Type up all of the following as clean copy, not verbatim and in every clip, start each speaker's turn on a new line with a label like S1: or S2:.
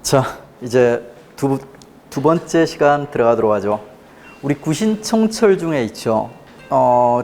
S1: 자, 이제 두 번째 시간 들어가도록 하죠. 우리 구신청철 중에 있죠.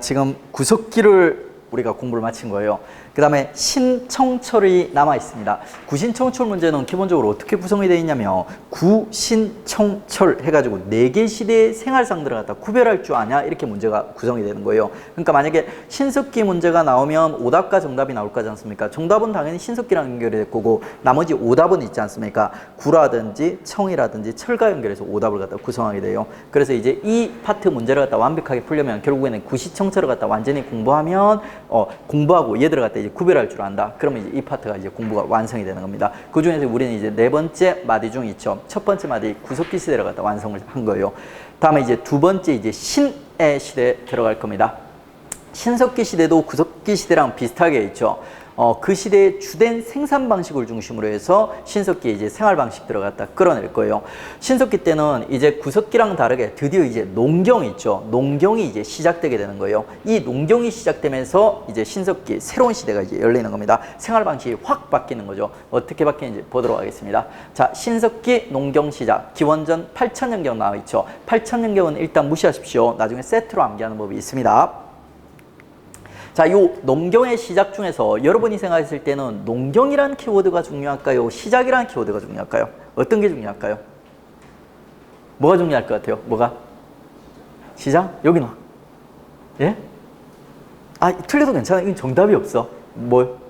S1: 지금 구석기를 우리가 공부를 마친 거예요. 그 다음에 신청철이 남아 있습니다. 구신청철 문제는 기본적으로 어떻게 구성이 되어 있냐면 구신청철 해가지고 4개 시대의 생활상들을 갖다 구별할 줄 아냐 이렇게 문제가 구성이 되는 거예요. 그러니까 만약에 신석기 문제가 나오면 오답과 정답이 나올 거지 않습니까? 정답은 당연히 신석기랑 연결이 될 거고 나머지 오답은 있지 않습니까? 구라든지 청이라든지 철과 연결해서 오답을 갖다 구성하게 돼요. 그래서 이제 이 파트 문제를 갖다 완벽하게 풀려면 결국에는 구시청철을 갖다 완전히 공부하면 공부하고 얘들을 갖다 이제 구별할 줄 안다. 그러면 이제 이 파트가 이제 공부가 완성이 되는 겁니다. 그 중에서 우리는 이제 4번째 마디 중 있죠. 첫 번째 마디 구석기 시대를 갖다 완성을 한 거예요. 다음에 이제 2번째 이제 신의 시대에 들어갈 겁니다. 신석기 시대도 구석기 시대랑 비슷하게 있죠. 그 시대의 주된 생산 방식을 중심으로 해서 신석기에 이제 생활 방식 들어갔다 끌어낼 거예요. 신석기 때는 이제 구석기랑 다르게 드디어 이제 농경이 있죠. 농경이 이제 시작되게 되는 거예요. 이 농경이 시작되면서 이제 신석기 새로운 시대가 이제 열리는 겁니다. 생활 방식이 확 바뀌는 거죠. 어떻게 바뀌는지 보도록 하겠습니다. 자, 신석기 농경 시작. 기원전 8000년경 나와 있죠. 8000년경은 일단 무시하십시오. 나중에 세트로 암기하는 법이 있습니다. 자, 요 농경의 시작 중에서 여러분이 생각했을 때는 농경이라는 키워드가 중요할까요? 시작이라는 키워드가 중요할까요? 어떤 게 중요할까요? 뭐가 중요할 것 같아요? 뭐가? 시작? 여기는? 예? 아, 틀려도 괜찮아. 이건 정답이 없어. 뭘?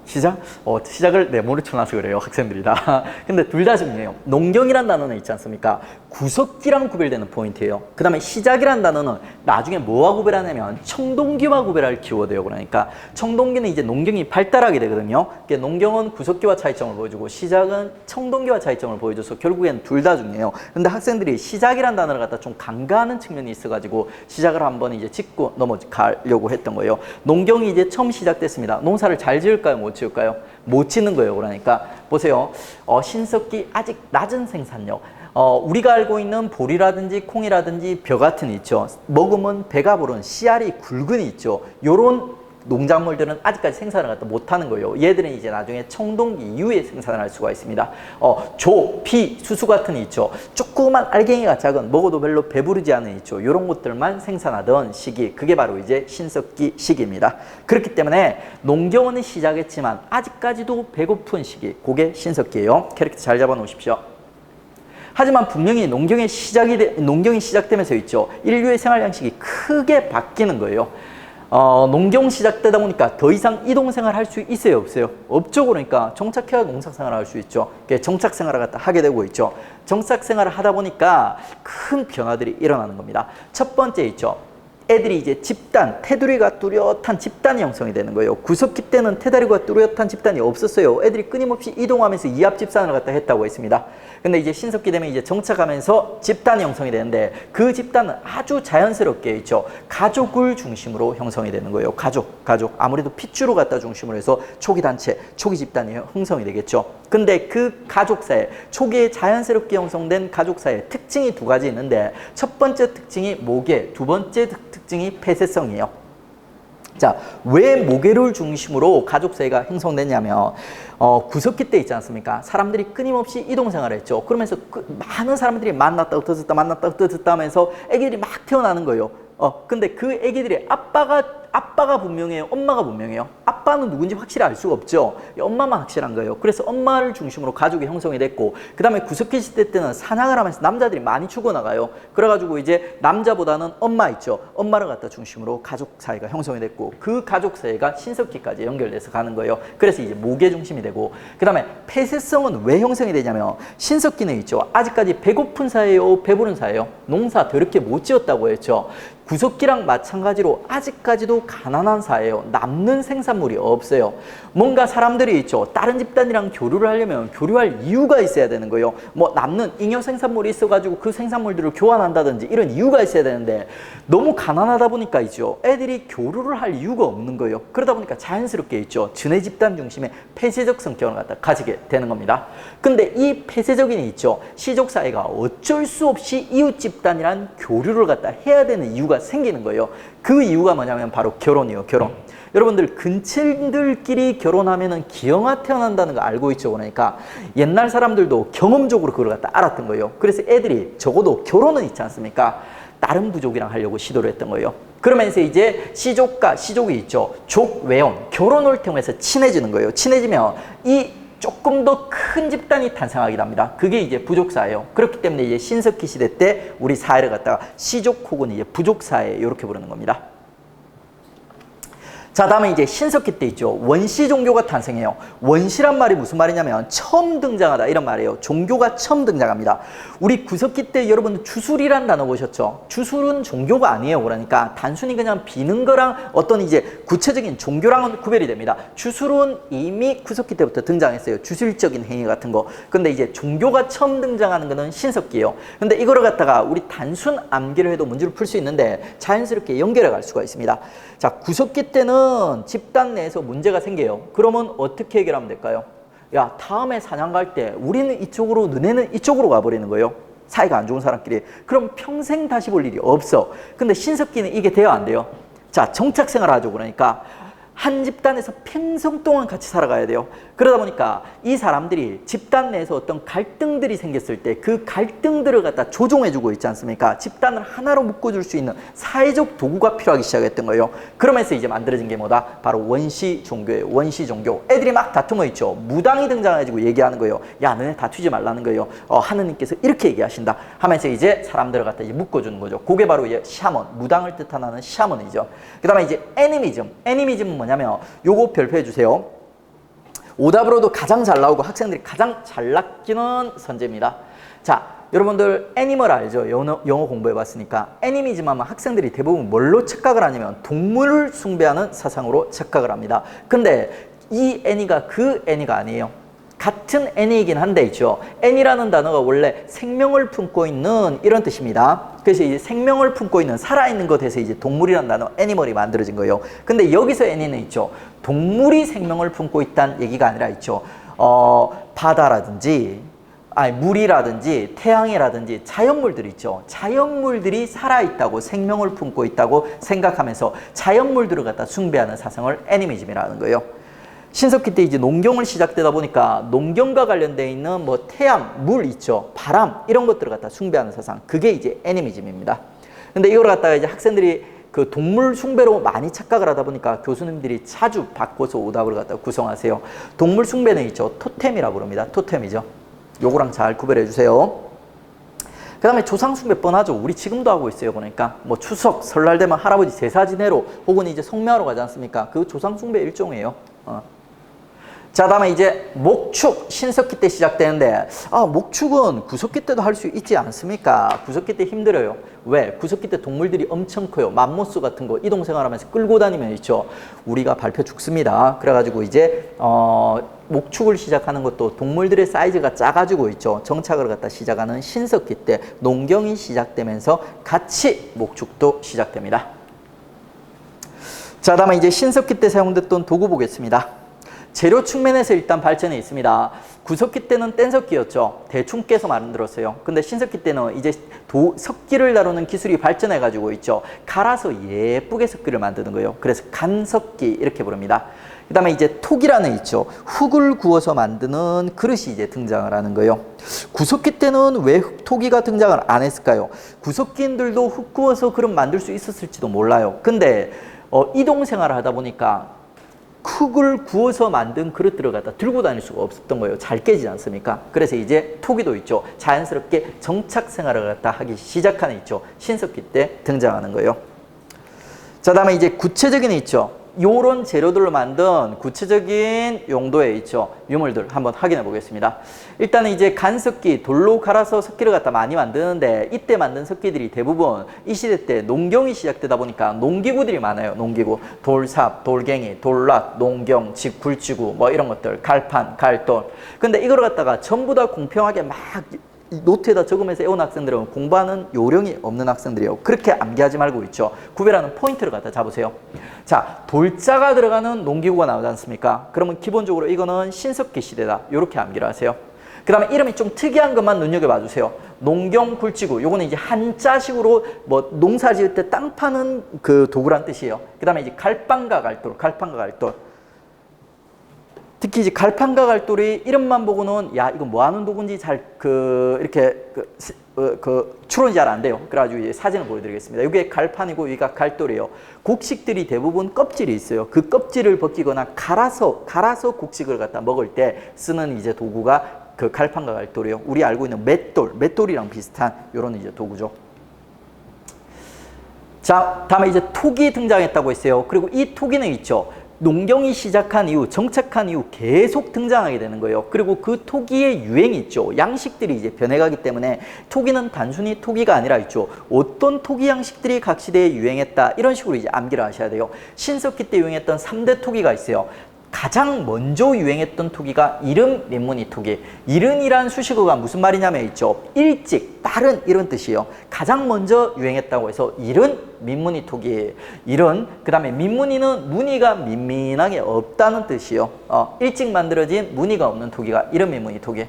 S1: 시작? 시작을 네모로 쳐놔서 그래요. 학생들이 다. 근데 둘 다 중요해요. 농경이란 단어는 있지 않습니까? 구석기랑 구별되는 포인트예요. 그 다음에 시작이란 단어는 나중에 뭐와 구별하냐면 청동기와 구별할 키워드예요. 그러니까 청동기는 이제 농경이 발달하게 되거든요. 그러니까 농경은 구석기와 차이점을 보여주고 시작은 청동기와 차이점을 보여줘서 결국엔 둘 다 중요해요. 근데 학생들이 시작이란 단어를 갖다 좀 간과하는 측면이 있어가지고 시작을 한번 이제 짚고 넘어가려고 했던 거예요. 농경이 이제 처음 시작됐습니다. 농사를 잘 지을까요? 못 지을까요? 못 지는 거예요. 그러니까 보세요. 신석기 아직 낮은 생산력. 우리가 알고 있는 보리라든지 콩이라든지 벼 같은 있죠. 먹으면 배가 부른 씨알이 굵은이 있죠. 요런 농작물들은 아직까지 생산을 갖다 못하는 거예요. 얘들은 이제 나중에 청동기 이후에 생산을 할 수가 있습니다. 조, 피, 수수 같은 이 있죠. 조그만 알갱이가 작은 먹어도 별로 배부르지 않은 있죠. 이런 것들만 생산하던 시기, 그게 바로 이제 신석기 시기입니다. 그렇기 때문에 농경은 시작했지만 아직까지도 배고픈 시기, 그게 신석기예요. 캐릭터 잘 잡아 놓으십시오. 하지만 분명히 농경이 시작되면서 있죠. 인류의 생활 양식이 크게 바뀌는 거예요. 농경 시작되다 보니까 더 이상 이동생활 할 수 있어요? 없어요? 없죠. 그러니까 정착해야 농사생활을 할 수 있죠. 정착생활을 갖다 하게 되고 있죠. 정착생활을 하다 보니까 큰 변화들이 일어나는 겁니다. 첫 번째 있죠. 애들이 이제 집단, 테두리가 뚜렷한 집단이 형성이 되는 거예요. 구석기 때는 테두리가 뚜렷한 집단이 없었어요. 애들이 끊임없이 이동하면서 이합 집산을 갖다 했다고 했습니다. 근데 이제 신석기 되면 이제 정착하면서 집단이 형성이 되는데 그 집단은 아주 자연스럽게 있죠. 가족을 중심으로 형성이 되는 거예요. 가족. 아무래도 핏줄을 갖다 중심으로 해서 초기 단체, 초기 집단이 형성이 되겠죠. 근데 그 가족사회, 초기에 자연스럽게 형성된 가족사회 특징이 2가지 있는데 첫 번째 특징이 모계, 두 번째 특징이 폐쇄성이에요. 자, 왜 모계를 중심으로 가족사회가 형성됐냐면 구석기 때 있지 않습니까? 사람들이 끊임없이 이동생활을 했죠. 그러면서 많은 사람들이 만났다 흩어졌다 하면서 애기들이 막 태어나는 거예요. 근데 그 애기들이 아빠가 분명해요? 엄마가 분명해요? 아빠는 누군지 확실히 알 수가 없죠. 엄마만 확실한 거예요. 그래서 엄마를 중심으로 가족이 형성이 됐고, 그 다음에 구석기 시대 때는 사냥을 하면서 남자들이 많이 죽어나가요. 그래가지고 이제 남자보다는 엄마 있죠. 엄마를 갖다 중심으로 가족 사회가 형성이 됐고, 그 가족 사회가 신석기까지 연결돼서 가는 거예요. 그래서 이제 모계 중심이 되고, 그 다음에 폐쇄성은 왜 형성이 되냐면 신석기는 있죠. 아직까지 배고픈 사회요, 배부른 사회요. 농사 더럽게 못 지었다고 했죠. 구석기랑 마찬가지로 아직까지도 가난한 사회예요. 남는 생산물이 없어요. 뭔가 사람들이 있죠. 다른 집단이랑 교류를 하려면 교류할 이유가 있어야 되는 거예요. 뭐 남는 잉여 생산물이 있어가지고 그 생산물들을 교환한다든지 이런 이유가 있어야 되는데 너무 가난하다 보니까 있죠. 애들이 교류를 할 이유가 없는 거예요. 그러다 보니까 자연스럽게 있죠. 전해 집단 중심의 폐쇄적 성격을 갖다 가지게 되는 겁니다. 근데 이 폐쇄적인 있죠. 시족 사회가 어쩔 수 없이 이웃 집단이란 교류를 갖다 해야 되는 이유가 생기는 거예요. 그 이유가 뭐냐면 바로 결혼이요, 결혼. 여러분들 근친들끼리 결혼하면은 기형아 태어난다는 거 알고 있죠? 그러니까 옛날 사람들도 경험적으로 그걸 갖다 알았던 거예요. 그래서 애들이 적어도 결혼은 있지 않습니까? 다른 부족이랑 하려고 시도를 했던 거예요. 그러면서 이제 시족과 시족이 있죠. 족, 외원, 결혼을 통해서 친해지는 거예요. 친해지면 이 조금 더 큰 집단이 탄생하게 됩니다. 그게 이제 부족사예요. 그렇기 때문에 이제 신석기 시대 때 우리 사회를 갖다가 시족 혹은 이제 부족사회 이렇게 부르는 겁니다. 자, 다음에 이제 신석기 때 있죠. 원시 종교가 탄생해요. 원시란 말이 무슨 말이냐면 처음 등장하다 이런 말이에요. 종교가 처음 등장합니다. 우리 구석기 때 여러분 주술이란 단어 보셨죠? 주술은 종교가 아니에요. 그러니까 단순히 그냥 비는 거랑 어떤 이제 구체적인 종교랑은 구별이 됩니다. 주술은 이미 구석기 때부터 등장했어요. 주술적인 행위 같은 거. 근데 이제 종교가 처음 등장하는 거는 신석기예요. 근데 이거를 갖다가 우리 단순 암기를 해도 문제를 풀 수 있는데 자연스럽게 연결해 갈 수가 있습니다. 자, 구석기 때는 집단 내에서 문제가 생겨요. 그러면 어떻게 해결하면 될까요? 야, 다음에 사냥 갈 때 우리는 이쪽으로, 너네는 이쪽으로 가버리는 거예요. 사이가 안 좋은 사람끼리. 그럼 평생 다시 볼 일이 없어. 근데 신석기는 이게 돼요, 안 돼요? 자, 정착생활 하죠. 그러니까 한 집단에서 평생 동안 같이 살아가야 돼요. 그러다 보니까 이 사람들이 집단 내에서 어떤 갈등들이 생겼을 때 그 갈등들을 갖다 조종해주고 있지 않습니까? 집단을 하나로 묶어줄 수 있는 사회적 도구가 필요하기 시작했던 거예요. 그러면서 이제 만들어진 게 뭐다? 바로 원시 종교예요. 원시 종교. 애들이 막 다투고 있죠. 무당이 등장해가지고 얘기하는 거예요. 야, 너네 다투지 말라는 거예요. 하느님께서 이렇게 얘기하신다. 하면서 이제 사람들을 갖다 이제 묶어주는 거죠. 그게 바로 이제 샤먼, 무당을 뜻하는 샤먼이죠. 그 다음에 이제 애니미즘. 애니미즘은 뭐냐면 요거 별표해 주세요. 오답으로도 가장 잘 나오고 학생들이 가장 잘 낚이는 선재입니다. 자, 여러분들 애니멀 알죠? 영어 공부해 봤으니까. 애니미즘 하면 학생들이 대부분 뭘로 착각을 하냐면 동물을 숭배하는 사상으로 착각을 합니다. 근데 이 애니가 그 애니가 아니에요. 같은 애니이긴 한데 있죠. 애니라는 단어가 원래 생명을 품고 있는 이런 뜻입니다. 그래서 이제 생명을 품고 있는 살아있는 것에서 이제 동물이라는 단어 애니멀이 만들어진 거예요. 근데 여기서 애니는 있죠. 동물이 생명을 품고 있다는 얘기가 아니라 있죠. 바다라든지 물이라든지 태양이라든지 자연물들 있죠. 자연물들이 살아있다고 생명을 품고 있다고 생각하면서 자연물들을 갖다 숭배하는 사상을 애니미즘이라는 거예요. 신석기 때 이제 농경을 시작되다 보니까 농경과 관련되어 있는 뭐 태양, 물 있죠. 바람 이런 것들을 갖다 숭배하는 사상. 그게 이제 애니미즘입니다. 근데 이걸 갖다가 이제 학생들이 그 동물 숭배로 많이 착각을 하다 보니까 교수님들이 자주 바꿔서 오답을 갖다가 구성하세요. 동물 숭배는 있죠. 토템이라고 부릅니다. 토템이죠. 요거랑 잘 구별해 주세요. 그 다음에 조상 숭배 뻔하죠. 우리 지금도 하고 있어요. 그러니까 뭐 추석, 설날 되면 할아버지 제사 지내러 혹은 이제 성묘하러 가지 않습니까? 그 조상 숭배 일종이에요. 자, 다음에 이제 목축, 신석기 때 시작되는데 목축은 구석기 때도 할 수 있지 않습니까? 구석기 때 힘들어요. 왜? 구석기 때 동물들이 엄청 커요. 맘모스 같은 거 이동생활하면서 끌고 다니면 있죠. 우리가 밟혀 죽습니다. 그래가지고 이제 목축을 시작하는 것도 동물들의 사이즈가 작아지고 있죠. 정착을 갖다 시작하는 신석기 때 농경이 시작되면서 같이 목축도 시작됩니다. 자, 다음에 이제 신석기 때 사용됐던 도구 보겠습니다. 재료 측면에서 일단 발전이 있습니다. 구석기 때는 뗀석기였죠. 대충 깨서 만들었어요. 근데 신석기 때는 이제 석기를 다루는 기술이 발전해가지고 있죠. 갈아서 예쁘게 석기를 만드는 거예요. 그래서 간석기 이렇게 부릅니다. 그 다음에 이제 톡이라는 있죠. 흙을 구워서 만드는 그릇이 이제 등장을 하는 거예요. 구석기 때는 왜 흙토기가 등장을 안 했을까요? 구석기인들도 흙 구워서 그릇 만들 수 있었을지도 몰라요. 근데 이동생활을 하다 보니까 흙을 구워서 만든 그릇들을 갖다 들고 다닐 수가 없었던 거예요. 잘 깨지지 않습니까? 그래서 이제 토기도 있죠. 자연스럽게 정착 생활을 갖다 하기 시작하는 있죠. 신석기 때 등장하는 거예요. 자, 다음에 이제 구체적인 있죠. 요런 재료들로 만든 구체적인 용도의 있죠. 유물들 한번 확인해 보겠습니다. 일단은 이제 간석기, 돌로 갈아서 석기를 갖다 많이 만드는데 이때 만든 석기들이 대부분 이 시대 때 농경이 시작되다 보니까 농기구들이 많아요. 농기구. 돌삽, 돌갱이, 돌락, 농경, 굴치구 뭐 이런 것들, 갈판, 갈돌. 근데 이걸 갖다가 전부 다 공평하게 막 노트에다 적으면서 애온 학생들은 공부하는 요령이 없는 학생들이에요. 그렇게 암기하지 말고 있죠. 구별하는 포인트를 갖다 잡으세요. 자, 돌자가 들어가는 농기구가 나오지 않습니까? 그러면 기본적으로 이거는 신석기 시대다. 이렇게 암기를 하세요. 그 다음에 이름이 좀 특이한 것만 눈여겨봐 주세요. 농경 굴지구. 요거는 이제 한자식으로 뭐 농사 지을 때 땅 파는 그 도구란 뜻이에요. 그 다음에 이제 갈판과 갈돌, 갈판과 갈돌. 특히 이제 갈판과 갈돌이 이름만 보고는 야, 이거 뭐 하는 도구인지 잘 추론이 잘 안 돼요. 그래가지고 이제 사진을 보여드리겠습니다. 이게 갈판이고 여기가 갈돌이에요. 곡식들이 대부분 껍질이 있어요. 그 껍질을 벗기거나 갈아서 곡식을 갖다 먹을 때 쓰는 이제 도구가 그 갈판과 갈돌이에요. 우리 알고 있는 맷돌이랑 비슷한 이런 이제 도구죠. 자, 다음에 이제 톡이 등장했다고 했어요. 그리고 이 톡이는 있죠. 농경이 시작한 이후, 정착한 이후 계속 등장하게 되는 거예요. 그리고 그 토기의 유행이 있죠. 양식들이 이제 변해가기 때문에 토기는 단순히 토기가 아니라 있죠. 어떤 토기 양식들이 각 시대에 유행했다. 이런 식으로 이제 암기를 하셔야 돼요. 신석기 때 유행했던 3대 토기가 있어요. 가장 먼저 유행했던 토기가 이른 민무늬 토기. 이른이란 수식어가 무슨 말이냐면 있죠. 일찍, 빠른 이런 뜻이에요. 가장 먼저 유행했다고 해서 이른 민무늬 토기. 이른, 그 다음에 민무늬는 무늬가 민민하게 없다는 뜻이에요. 일찍 만들어진 무늬가 없는 토기가 이른 민무늬 토기.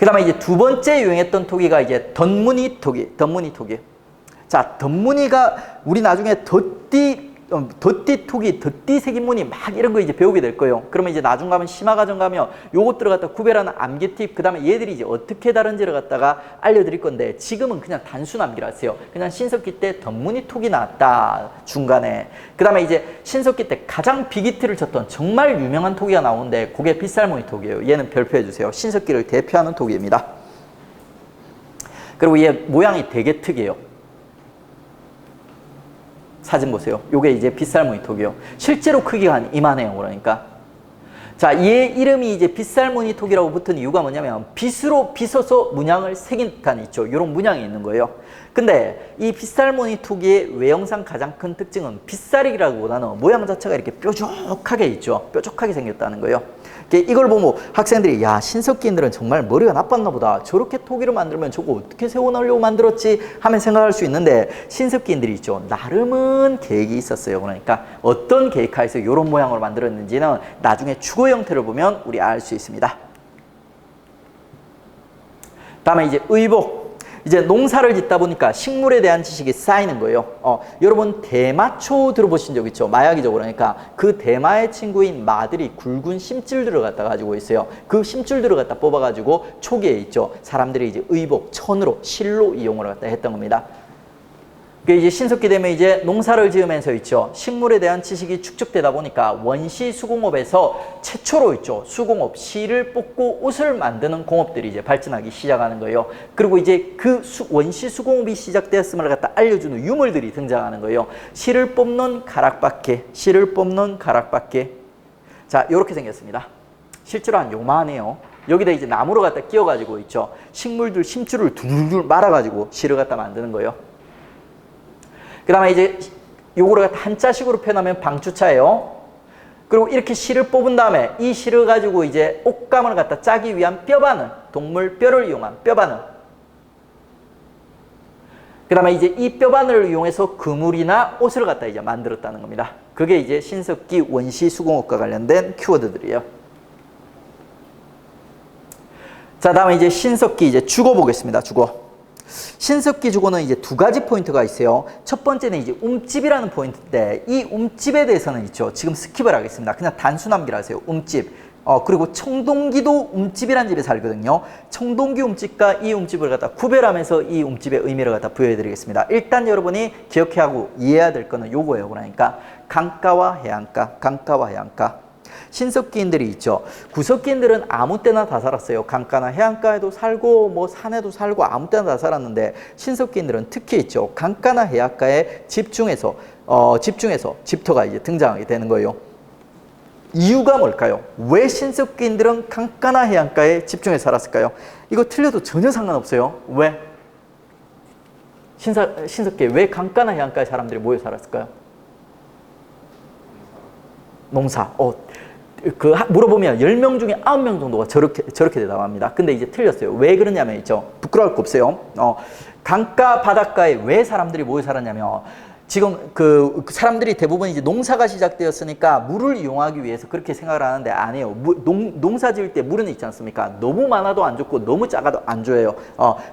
S1: 그 다음에 이제 두 번째 유행했던 토기가 이제 덧무늬 토기. 자, 덧무늬가 우리 나중에 덧띠 토기, 덧띠 색인무늬 막 이런 거 이제 배우게 될 거예요. 그러면 이제 나중 가면 심화과정 가면 요것들을 갖다 구별하는 암기 팁, 그 다음에 얘들이 이제 어떻게 다른지를 갖다가 알려드릴 건데 지금은 그냥 단순 암기를 하세요. 그냥 신석기 때 덧무늬 톡이 나왔다, 중간에. 그 다음에 이제 신석기 때 가장 빅히트를 쳤던 정말 유명한 토기가 나오는데 그게 빗살무늬 토기예요. 얘는 별표해 주세요. 신석기를 대표하는 토기입니다. 그리고 얘 모양이 되게 특이해요. 사진 보세요. 요게 이제 빗살무늬 톡이요. 실제로 크기가 한 이만해요. 그러니까. 자, 얘 이름이 이제 빗살무늬 톡이라고 붙은 이유가 뭐냐면 빗으로 빗어서 문양을 새긴 칸이 있죠. 요런 문양이 있는 거예요. 근데 이 빗살무늬 톡의 외형상 가장 큰 특징은 빗살이라기보다는 모양 자체가 이렇게 뾰족하게 있죠. 뾰족하게 생겼다는 거예요. 이걸 보고 학생들이 야, 신석기인들은 정말 머리가 나빴나 보다. 저렇게 토기를 만들면 저거 어떻게 세워놓으려고 만들었지 하면 생각할 수 있는데 신석기인들이 있죠. 나름은 계획이 있었어요. 그러니까 어떤 계획하에서 이런 모양으로 만들었는지는 나중에 주거 형태를 보면 우리 알 수 있습니다. 다음에 이제 의복. 이제 농사를 짓다 보니까 식물에 대한 지식이 쌓이는 거예요. 여러분 대마초 들어보신 적 있죠? 마약이죠. 그러니까 그 대마의 친구인 마들이 굵은 심줄들을 갖다 가지고 있어요. 그 심줄들을 갖다 뽑아가지고 초기에 있죠. 사람들이 이제 의복, 천으로, 실로 이용을 갖다 했던 겁니다. 이제 신석기 되면 이제 농사를 지으면서 있죠. 식물에 대한 지식이 축적되다 보니까 원시 수공업에서 최초로 있죠. 수공업, 실을 뽑고 옷을 만드는 공업들이 이제 발전하기 시작하는 거예요. 그리고 이제 그 원시 수공업이 시작되었음을 갖다 알려주는 유물들이 등장하는 거예요. 실을 뽑는 가락바퀴, 실을 뽑는 가락바퀴. 자, 요렇게 생겼습니다. 실제로 한 요만해요. 여기다 이제 나무로 갖다 끼워가지고 있죠. 식물들 심줄을 둘둘 말아가지고 실을 갖다 만드는 거예요. 그 다음에 이제 요거를 한자식으로 표현하면 방추차예요. 그리고 이렇게 실을 뽑은 다음에 이 실을 가지고 이제 옷감을 갖다 짜기 위한 뼈바늘, 동물 뼈를 이용한 뼈바늘. 그 다음에 이제 이 뼈바늘을 이용해서 그물이나 옷을 갖다 이제 만들었다는 겁니다. 그게 이제 신석기 원시 수공업과 관련된 키워드들이에요. 자, 다음에 이제 신석기 이제 주거 보겠습니다. 주거. 신석기 주거는 이제 두 가지 포인트가 있어요. 첫 번째는 이제 움집이라는 포인트인데 이 움집에 대해서는 있죠. 지금 스킵을 하겠습니다. 그냥 단순 암기를 하세요. 움집. 그리고 청동기도 움집이라는 집에 살거든요. 청동기 움집과 이 움집을 갖다 구별하면서 이 움집의 의미를 갖다 부여해 드리겠습니다. 일단 여러분이 기억해야 하고 이해해야 될 거는 요거예요. 그러니까 강가와 해안가, 강가와 해안가. 신석기인들이 있죠. 구석기인들은 아무 때나 다 살았어요. 강가나 해안가에도 살고 뭐 산에도 살고 아무 때나 다 살았는데 신석기인들은 특히 있죠. 강가나 해안가에 집중해서 집터가 이제 등장하게 되는 거예요. 이유가 뭘까요? 왜 신석기인들은 강가나 해안가에 집중해서 살았을까요? 이거 틀려도 전혀 상관없어요. 왜? 신석기에 왜 강가나 해안가에 사람들이 모여 살았을까요? 농사. 물어보면 10명 중에 9명 정도가 저렇게 대답합니다. 근데 이제 틀렸어요. 왜 그러냐면 있죠. 부끄러울 거 없어요. 강가 바닷가에 왜 사람들이 모여 살았냐면 지금 그 사람들이 대부분 이제 농사가 시작되었으니까 물을 이용하기 위해서 그렇게 생각을 하는데 아니에요. 농사 지을 때 물은 있지 않습니까? 너무 많아도 안 좋고 너무 작아도 안 좋아요.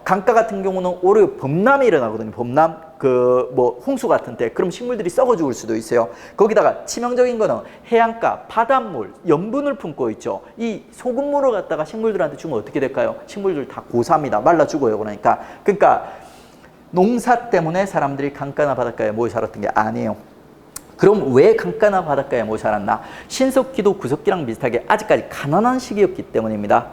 S1: 강가 같은 경우는 오히려 범람이 일어나거든요. 범람. 홍수 같은 때, 그럼 식물들이 썩어 죽을 수도 있어요. 거기다가 치명적인 거는 해안가, 바닷물, 염분을 품고 있죠. 이 소금물을 갖다가 식물들한테 주면 어떻게 될까요? 식물들 다 고사합니다. 말라 죽어요. 그러니까 농사 때문에 사람들이 강가나 바닷가에 모여 살았던 게 아니에요. 그럼 왜 강가나 바닷가에 모여 살았나? 신석기도 구석기랑 비슷하게 아직까지 가난한 시기였기 때문입니다.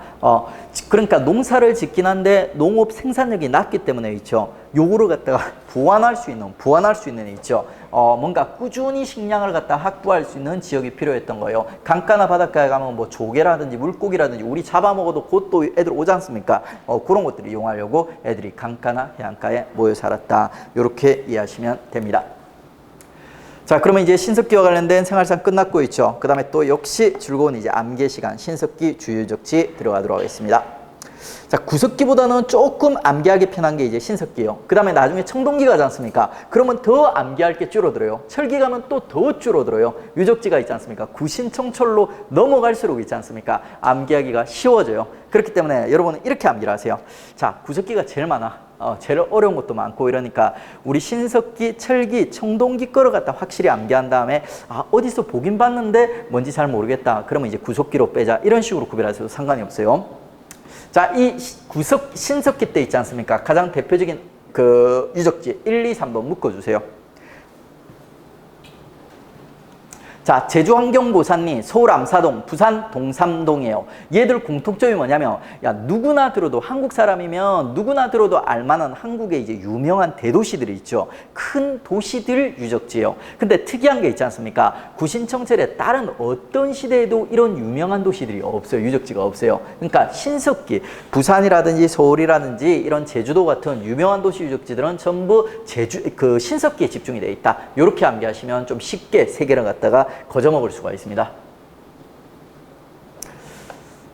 S1: 그러니까 농사를 짓긴 한데 농업 생산력이 낮기 때문에 있죠. 요거를 갖다가 보완할 수 있는 있죠. 뭔가 꾸준히 식량을 갖다 확보할 수 있는 지역이 필요했던 거예요. 강가나 바닷가에 가면 뭐 조개라든지 물고기라든지 우리 잡아먹어도 곧 또 애들 오지 않습니까? 그런 것들을 이용하려고 애들이 강가나 해안가에 모여 살았다. 이렇게 이해하시면 됩니다. 자, 그러면 이제 신석기와 관련된 생활상 끝났고 있죠. 그 다음에 또 역시 즐거운 이제 암기 시간, 신석기 주요적지 들어가도록 하겠습니다. 자, 구석기보다는 조금 암기하기 편한 게 이제 신석기예요. 그 다음에 나중에 청동기 가지 않습니까? 그러면 더 암기할 게 줄어들어요. 철기 가면 또 더 줄어들어요. 유적지가 있지 않습니까? 구신청철로 넘어갈수록 있지 않습니까? 암기하기가 쉬워져요. 그렇기 때문에 여러분은 이렇게 암기를 하세요. 자, 구석기가 제일 많아. 제일 어려운 것도 많고 이러니까 우리 신석기, 철기, 청동기 거를 갖다 확실히 암기한 다음에 어디서 보긴 봤는데 뭔지 잘 모르겠다. 그러면 이제 구석기로 빼자. 이런 식으로 구별하셔도 상관이 없어요. 자, 이 신석기 때 있지 않습니까? 가장 대표적인 그 유적지 1, 2, 3번 묶어주세요. 자, 제주 환경고산리, 서울 암사동, 부산 동삼동이에요. 얘들 공통점이 뭐냐면, 야, 누구나 들어도, 한국 사람이면 누구나 들어도 알만한 한국의 이제 유명한 대도시들이 있죠. 큰 도시들 유적지예요. 근데 특이한 게 있지 않습니까? 구신청철에 다른 어떤 시대에도 이런 유명한 도시들이 없어요. 유적지가 없어요. 그러니까 신석기, 부산이라든지 서울이라든지 이런 제주도 같은 유명한 도시 유적지들은 전부 신석기에 집중이 되어 있다. 이렇게 암기하시면 좀 쉽게 세 개를 갖다가 거저먹을 수가 있습니다.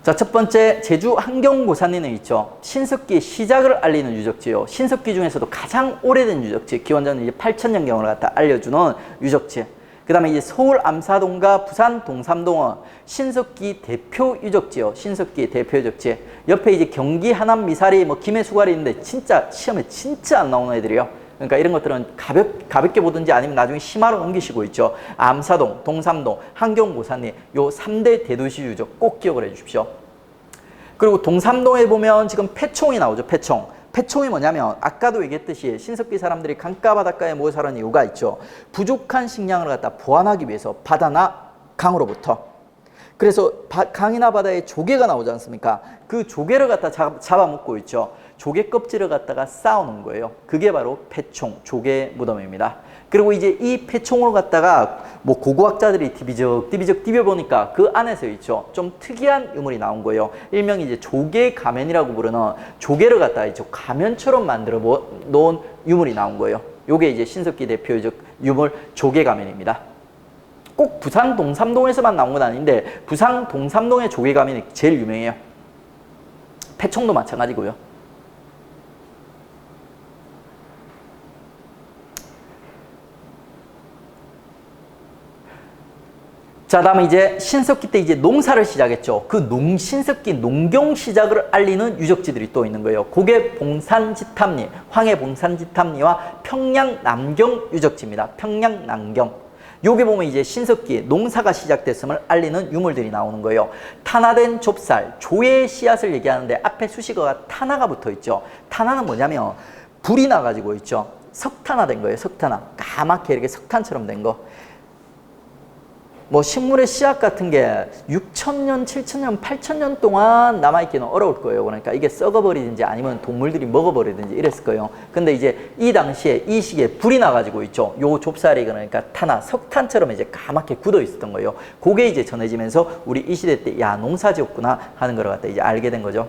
S1: 자, 첫 번째 제주 환경고산리는 있죠. 신석기의 시작을 알리는 유적지요. 신석기 중에서도 가장 오래된 유적지, 기원전 이제 8,000년경을 갖다 알려주는 유적지. 그 다음에 이제 서울 암사동과 부산 동삼동은 신석기 대표 유적지요. 신석기 대표 유적지. 옆에 이제 경기 하남 미사리, 김해수갈이 있는데 진짜 시험에 진짜 안 나오는 애들이요. 그러니까 이런 것들은 가볍게 보든지 아니면 나중에 심화로 넘기시고 있죠. 암사동, 동삼동, 환경고산리 요 3대 대도시 유적 꼭 기억을 해 주십시오. 그리고 동삼동에 보면 지금 폐총이 나오죠. 폐총이 뭐냐면 아까도 얘기했듯이 신석기 사람들이 강가 바닷가에 모여 사는 이유가 있죠. 부족한 식량을 갖다 보완하기 위해서 바다나 강으로부터. 그래서 강이나 바다에 조개가 나오지 않습니까? 그 조개를 갖다 잡아먹고 있죠. 조개 껍질을 갖다가 쌓아놓은 거예요. 그게 바로 폐총, 조개 무덤입니다. 그리고 이제 이 폐총을 갖다가 고고학자들이 디비적 디벼보니까 그 안에서 있죠. 좀 특이한 유물이 나온 거예요. 일명 이제 조개 가면이라고 부르는 조개를 갖다가 있죠. 가면처럼 만들어 놓은 유물이 나온 거예요. 요게 이제 신석기 대표적 유물 조개 가면입니다. 꼭 부산 동삼동에서만 나온 건 아닌데 부산 동삼동의 조개 가면이 제일 유명해요. 폐총도 마찬가지고요. 자, 다음에 이제 신석기 때 이제 농사를 시작했죠. 그 신석기 농경 시작을 알리는 유적지들이 또 있는 거예요. 고개 봉산지탑리, 황해 봉산지탑리와 평양 남경 유적지입니다. 평양 남경. 여기 보면 이제 신석기 농사가 시작됐음을 알리는 유물들이 나오는 거예요. 탄화된 좁쌀, 조의 씨앗을 얘기하는데 앞에 수식어가 탄화가 붙어 있죠. 탄화는 뭐냐면 불이 나가지고 있죠. 석탄화된 거예요. 석탄화. 까맣게 이렇게 석탄처럼 된 거. 식물의 씨앗 같은 게 6,000년, 7,000년, 8,000년 동안 남아있기는 어려울 거예요. 그러니까 이게 썩어버리든지 아니면 동물들이 먹어버리든지 이랬을 거예요. 근데 이제 이 당시에 이 시기에 불이 나가지고 있죠. 요 좁쌀이 그러니까 탄화, 석탄처럼 이제 까맣게 굳어 있었던 거예요. 그게 이제 전해지면서 우리 이 시대 때 야, 농사 지었구나 하는 걸 갖다 이제 알게 된 거죠.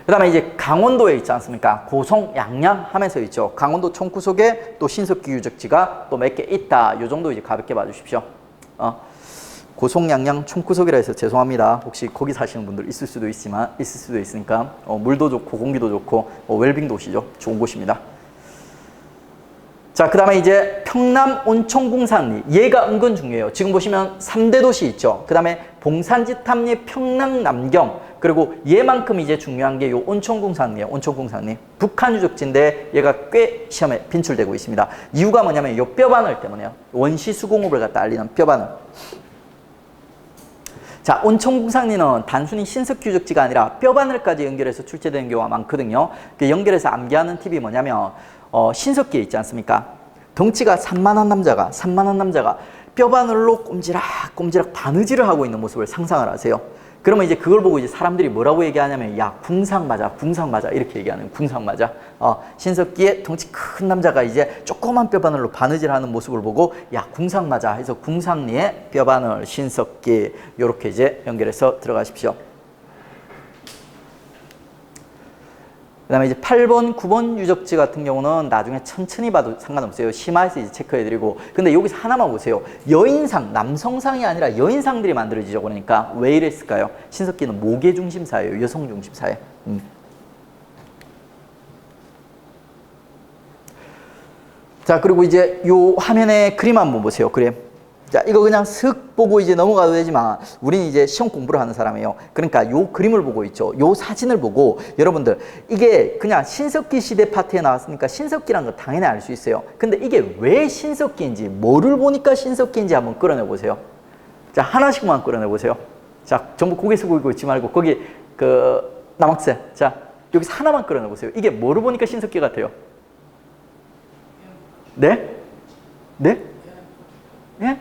S1: 그 다음에 이제 강원도에 있지 않습니까? 고성, 양양 하면서 있죠. 강원도 총구석에 또 신석기 유적지가 또 몇 개 있다. 요 정도 이제 가볍게 봐주십시오. 고속양양 총구석이라 해서 죄송합니다. 혹시 거기 사시는 분들 있을 수도 있으니까 물도 좋고 공기도 좋고 웰빙 도시죠. 좋은 곳입니다. 자, 그 다음에 이제 평남 온천궁산리. 얘가 은근 중요해요. 지금 보시면 3대 도시 있죠. 그 다음에 봉산지탑리, 평남, 남경. 그리고 얘만큼 이제 중요한 게 요 온천궁산리예요. 온천궁산리. 북한 유적지인데 얘가 꽤 시험에 빈출되고 있습니다. 이유가 뭐냐면 요 뼈바늘 때문에요. 원시 수공업을 갖다 알리는 뼈바늘. 자, 온천궁산리는 단순히 신석기 유적지가 아니라 뼈바늘까지 연결해서 출제되는 경우가 많거든요. 그 연결해서 암기하는 팁이 뭐냐면 신석기에 있지 않습니까? 덩치가 산만한 남자가 뼈바늘로 꼼지락 바느질을 하고 있는 모습을 상상을 하세요. 그러면 이제 그걸 보고 이제 사람들이 뭐라고 얘기하냐면 야, 궁상 맞아 이렇게 얘기하는 궁상 맞아. 신석기에 덩치 큰 남자가 이제 조그만 뼈바늘로 바느질하는 모습을 보고 야, 궁상 맞아 해서 궁상리에 뼈바늘 신석기 이렇게 이제 연결해서 들어가십시오. 그 다음에 이제 8번, 9번 유적지 같은 경우는 나중에 천천히 봐도 상관없어요. 심화해서 이제 체크해드리고. 근데 여기서 하나만 보세요. 여인상, 남성상이 아니라 여인상들이 만들어지죠. 그러니까 왜 이랬을까요? 신석기는 모계 중심사예요. 여성 중심사예요. 자, 그리고 이제 요 화면에 그림 한번 보세요. 그림. 자, 이거 그냥 슥 보고 이제 넘어가도 되지만 우리는 이제 시험 공부를 하는 사람이에요. 그러니까 요 그림을 보고 있죠. 요 사진을 보고 여러분들 이게 그냥 신석기 시대 파트에 나왔으니까 신석기라는 거 당연히 알 수 있어요. 근데 이게 왜 신석기인지, 뭐를 보니까 신석기인지 한번 끌어내 보세요. 자, 하나씩만 끌어내 보세요. 자, 전부 고개 숙이고 있지 말고 거기 그 남학생. 자, 여기서 하나만 끌어내 보세요. 이게 뭐를 보니까 신석기 같아요? 네? 네? 예?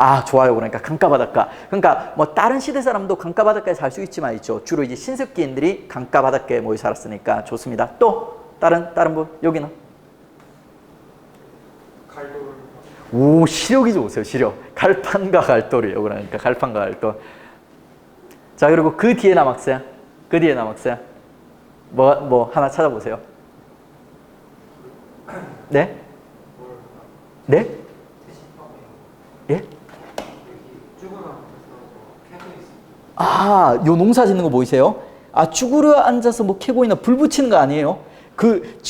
S1: 아, 좋아요. 그러니까 강가 바닷가. 그러니까 뭐 다른 시대 사람도 강가 바닷가에 살 수 있지만 있죠. 주로 이제 신석기인들이 강가 바닷가에 모여 살았으니까 좋습니다. 또 다른 분 여기는 갈돌. 오, 시력이 좋으세요. 시력. 갈판과 갈돌이에요. 그러니까 갈판과 갈돌. 자, 그리고 그 뒤에 남학생. 뭐 하나 찾아보세요. 네? 네? 예? 아, 요 농사 짓는 거 보이세요? 아, 쭈그려 앉아서 뭐 캐고 있나 불 붙이는 거 아니에요?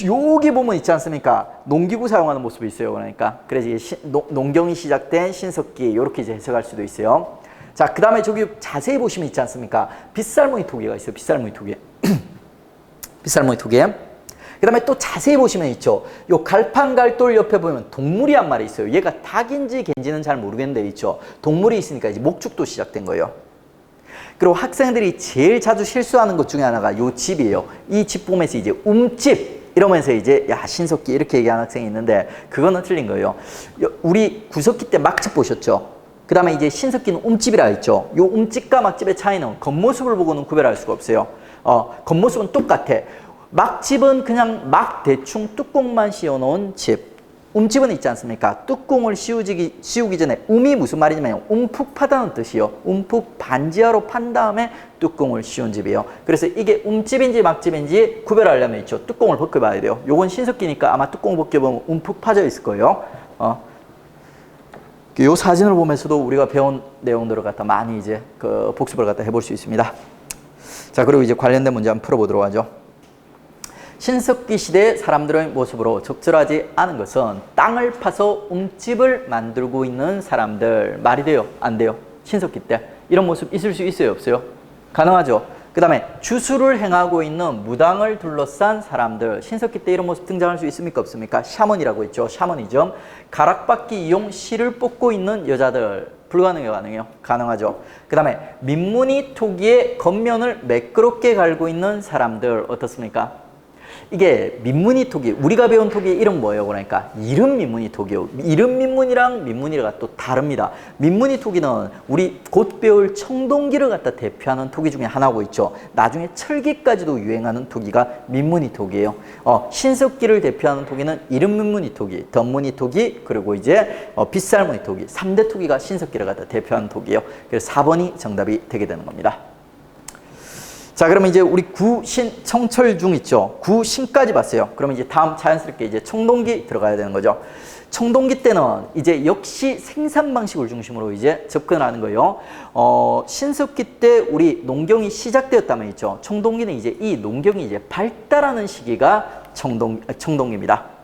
S1: 여기 보면 있지 않습니까? 농기구 사용하는 모습이 있어요. 그러니까. 그래서 이게 농경이 시작된 신석기, 이렇게 이제 해석할 수도 있어요. 자, 그 다음에 저기 자세히 보시면 있지 않습니까? 빗살무늬 토기가 있어요. 빗살무늬 토기. 빗살무늬 토기. 그 다음에 또 자세히 보시면 있죠. 요 갈판갈돌 옆에 보면 동물이 한 마리 있어요. 얘가 닭인지 갠지는 잘 모르겠는데 있죠. 동물이 있으니까 이제 목축도 시작된 거예요. 그리고 학생들이 제일 자주 실수하는 것 중에 하나가 요 집이에요. 이 집 보면서 이제 움집 이러면서 이제 야, 신석기 이렇게 얘기하는 학생이 있는데 그거는 틀린 거예요. 우리 구석기 때 막집 보셨죠? 그 다음에 이제 신석기는 움집이라 했죠. 요 움집과 막집의 차이는 겉모습을 보고는 구별할 수가 없어요. 겉모습은 똑같아. 막집은 그냥 막 대충 뚜껑만 씌워놓은 집. 움집은 있지 않습니까? 뚜껑을 씌우기 전에 움이 무슨 말이냐면 움푹 파다는 뜻이요. 움푹 반지하로 판 다음에 뚜껑을 씌운 집이에요. 그래서 이게 움집인지 막집인지 구별하려면 있죠. 뚜껑을 벗겨봐야 돼요. 요건 신석기니까 아마 뚜껑을 벗겨보면 움푹 파져 있을 거예요. 요 사진을 보면서도 우리가 배운 내용들을 갖다 많이 이제 복습을 갖다 해볼 수 있습니다. 자, 그리고 이제 관련된 문제 한번 풀어보도록 하죠. 신석기 시대의 사람들의 모습으로 적절하지 않은 것은 땅을 파서 움집을 만들고 있는 사람들. 말이 돼요? 안 돼요? 신석기 때 이런 모습 있을 수 있어요? 없어요? 가능하죠? 그 다음에 주술을 행하고 있는 무당을 둘러싼 사람들. 신석기 때 이런 모습 등장할 수 있습니까? 없습니까? 샤먼이라고 있죠. 샤머니즘. 가락받기 이용 실을 뽑고 있는 여자들. 불가능해요? 가능해요? 가능하죠. 그 다음에 민무늬 토기의 겉면을 매끄럽게 갈고 있는 사람들. 어떻습니까? 이게 민무늬 토기, 우리가 배운 토기의 이름 뭐예요? 그러니까 이름 민무늬 토기요. 이름 민무늬랑 민무늬가 또 다릅니다. 민무늬 토기는 우리 곧 배울 청동기를 갖다 대표하는 토기 중에 하나고 있죠. 나중에 철기까지도 유행하는 토기가 민무늬 토기예요. 신석기를 대표하는 토기는 이름 민무늬 토기, 덧무늬 토기, 그리고 이제 빗살무늬 토기. 3대 토기가 신석기를 갖다 대표하는 토기예요. 그래서 4번이 정답이 되게 되는 겁니다. 자, 그러면 이제 우리 구신, 청철중 있죠. 구신까지 봤어요. 그러면 이제 다음 자연스럽게 이제 청동기 들어가야 되는 거죠. 청동기 때는 이제 역시 생산 방식을 중심으로 이제 접근하는 거예요. 신석기 때 우리 농경이 시작되었다면 있죠. 청동기는 이제 이 농경이 이제 발달하는 시기가 청동기입니다.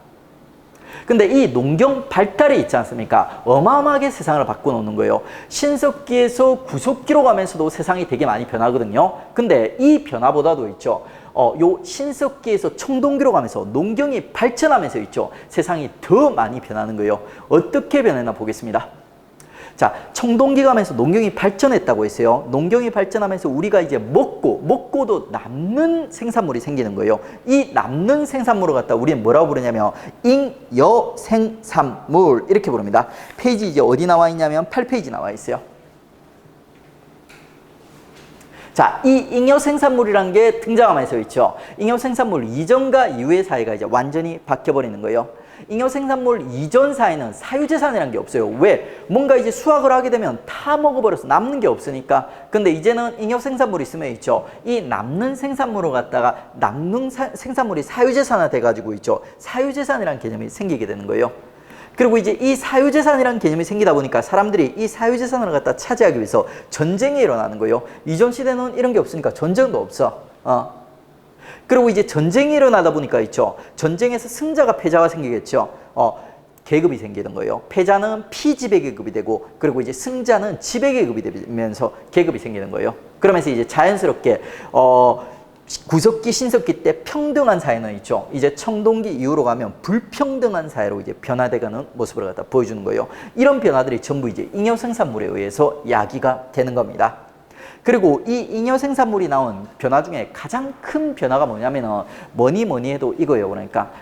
S1: 근데 이 농경 발달이 있지 않습니까? 어마어마하게 세상을 바꿔놓는 거예요. 신석기에서 구석기로 가면서도 세상이 되게 많이 변하거든요. 근데 이 변화보다도 있죠. 요 신석기에서 청동기로 가면서 농경이 발전하면서 있죠. 세상이 더 많이 변하는 거예요. 어떻게 변했나 보겠습니다. 자, 청동기 가면서 농경이 발전했다고 했어요. 농경이 발전하면서 우리가 이제 먹고도 남는 생산물이 생기는 거예요. 이 남는 생산물을 갖다 우리는 뭐라고 부르냐면 잉여생산물 이렇게 부릅니다. 페이지 이제 어디 나와 있냐면 8페이지 나와 있어요. 자, 이 잉여생산물이란 게 등장하면서 있죠. 잉여생산물 이전과 이후의 사회가 이제 완전히 바뀌어버리는 거예요. 잉여생산물 이전 사회는 사유재산이라는 게 없어요. 왜? 뭔가 이제 수확을 하게 되면 다 먹어버려서 남는 게 없으니까. 근데 이제는 잉여생산물이 있으면 있죠. 이 남는 생산물을 갖다가 남는 생산물이 사유재산화 돼가지고 있죠. 사유재산이라는 개념이 생기게 되는 거예요. 그리고 이제 이 사유재산이라는 개념이 생기다 보니까 사람들이 이 사유재산을 갖다 차지하기 위해서 전쟁이 일어나는 거예요. 이전 시대는 이런 게 없으니까 전쟁도 없어. 그리고 이제 전쟁이 일어나다 보니까 있죠. 전쟁에서 승자가 패자가 생기겠죠. 계급이 생기는 거예요. 패자는 피지배 계급이 되고, 그리고 이제 승자는 지배 계급이 되면서 계급이 생기는 거예요. 그러면서 이제 자연스럽게 구석기, 신석기 때 평등한 사회는 있죠. 이제 청동기 이후로 가면 불평등한 사회로 이제 변화돼가는 모습을 갖다 보여주는 거예요. 이런 변화들이 전부 이제 잉여생산물에 의해서 야기가 되는 겁니다. 그리고 이 잉여생산물이 나온 변화 중에 가장 큰 변화가 뭐냐면은 뭐니 해도 이거예요. 그러니까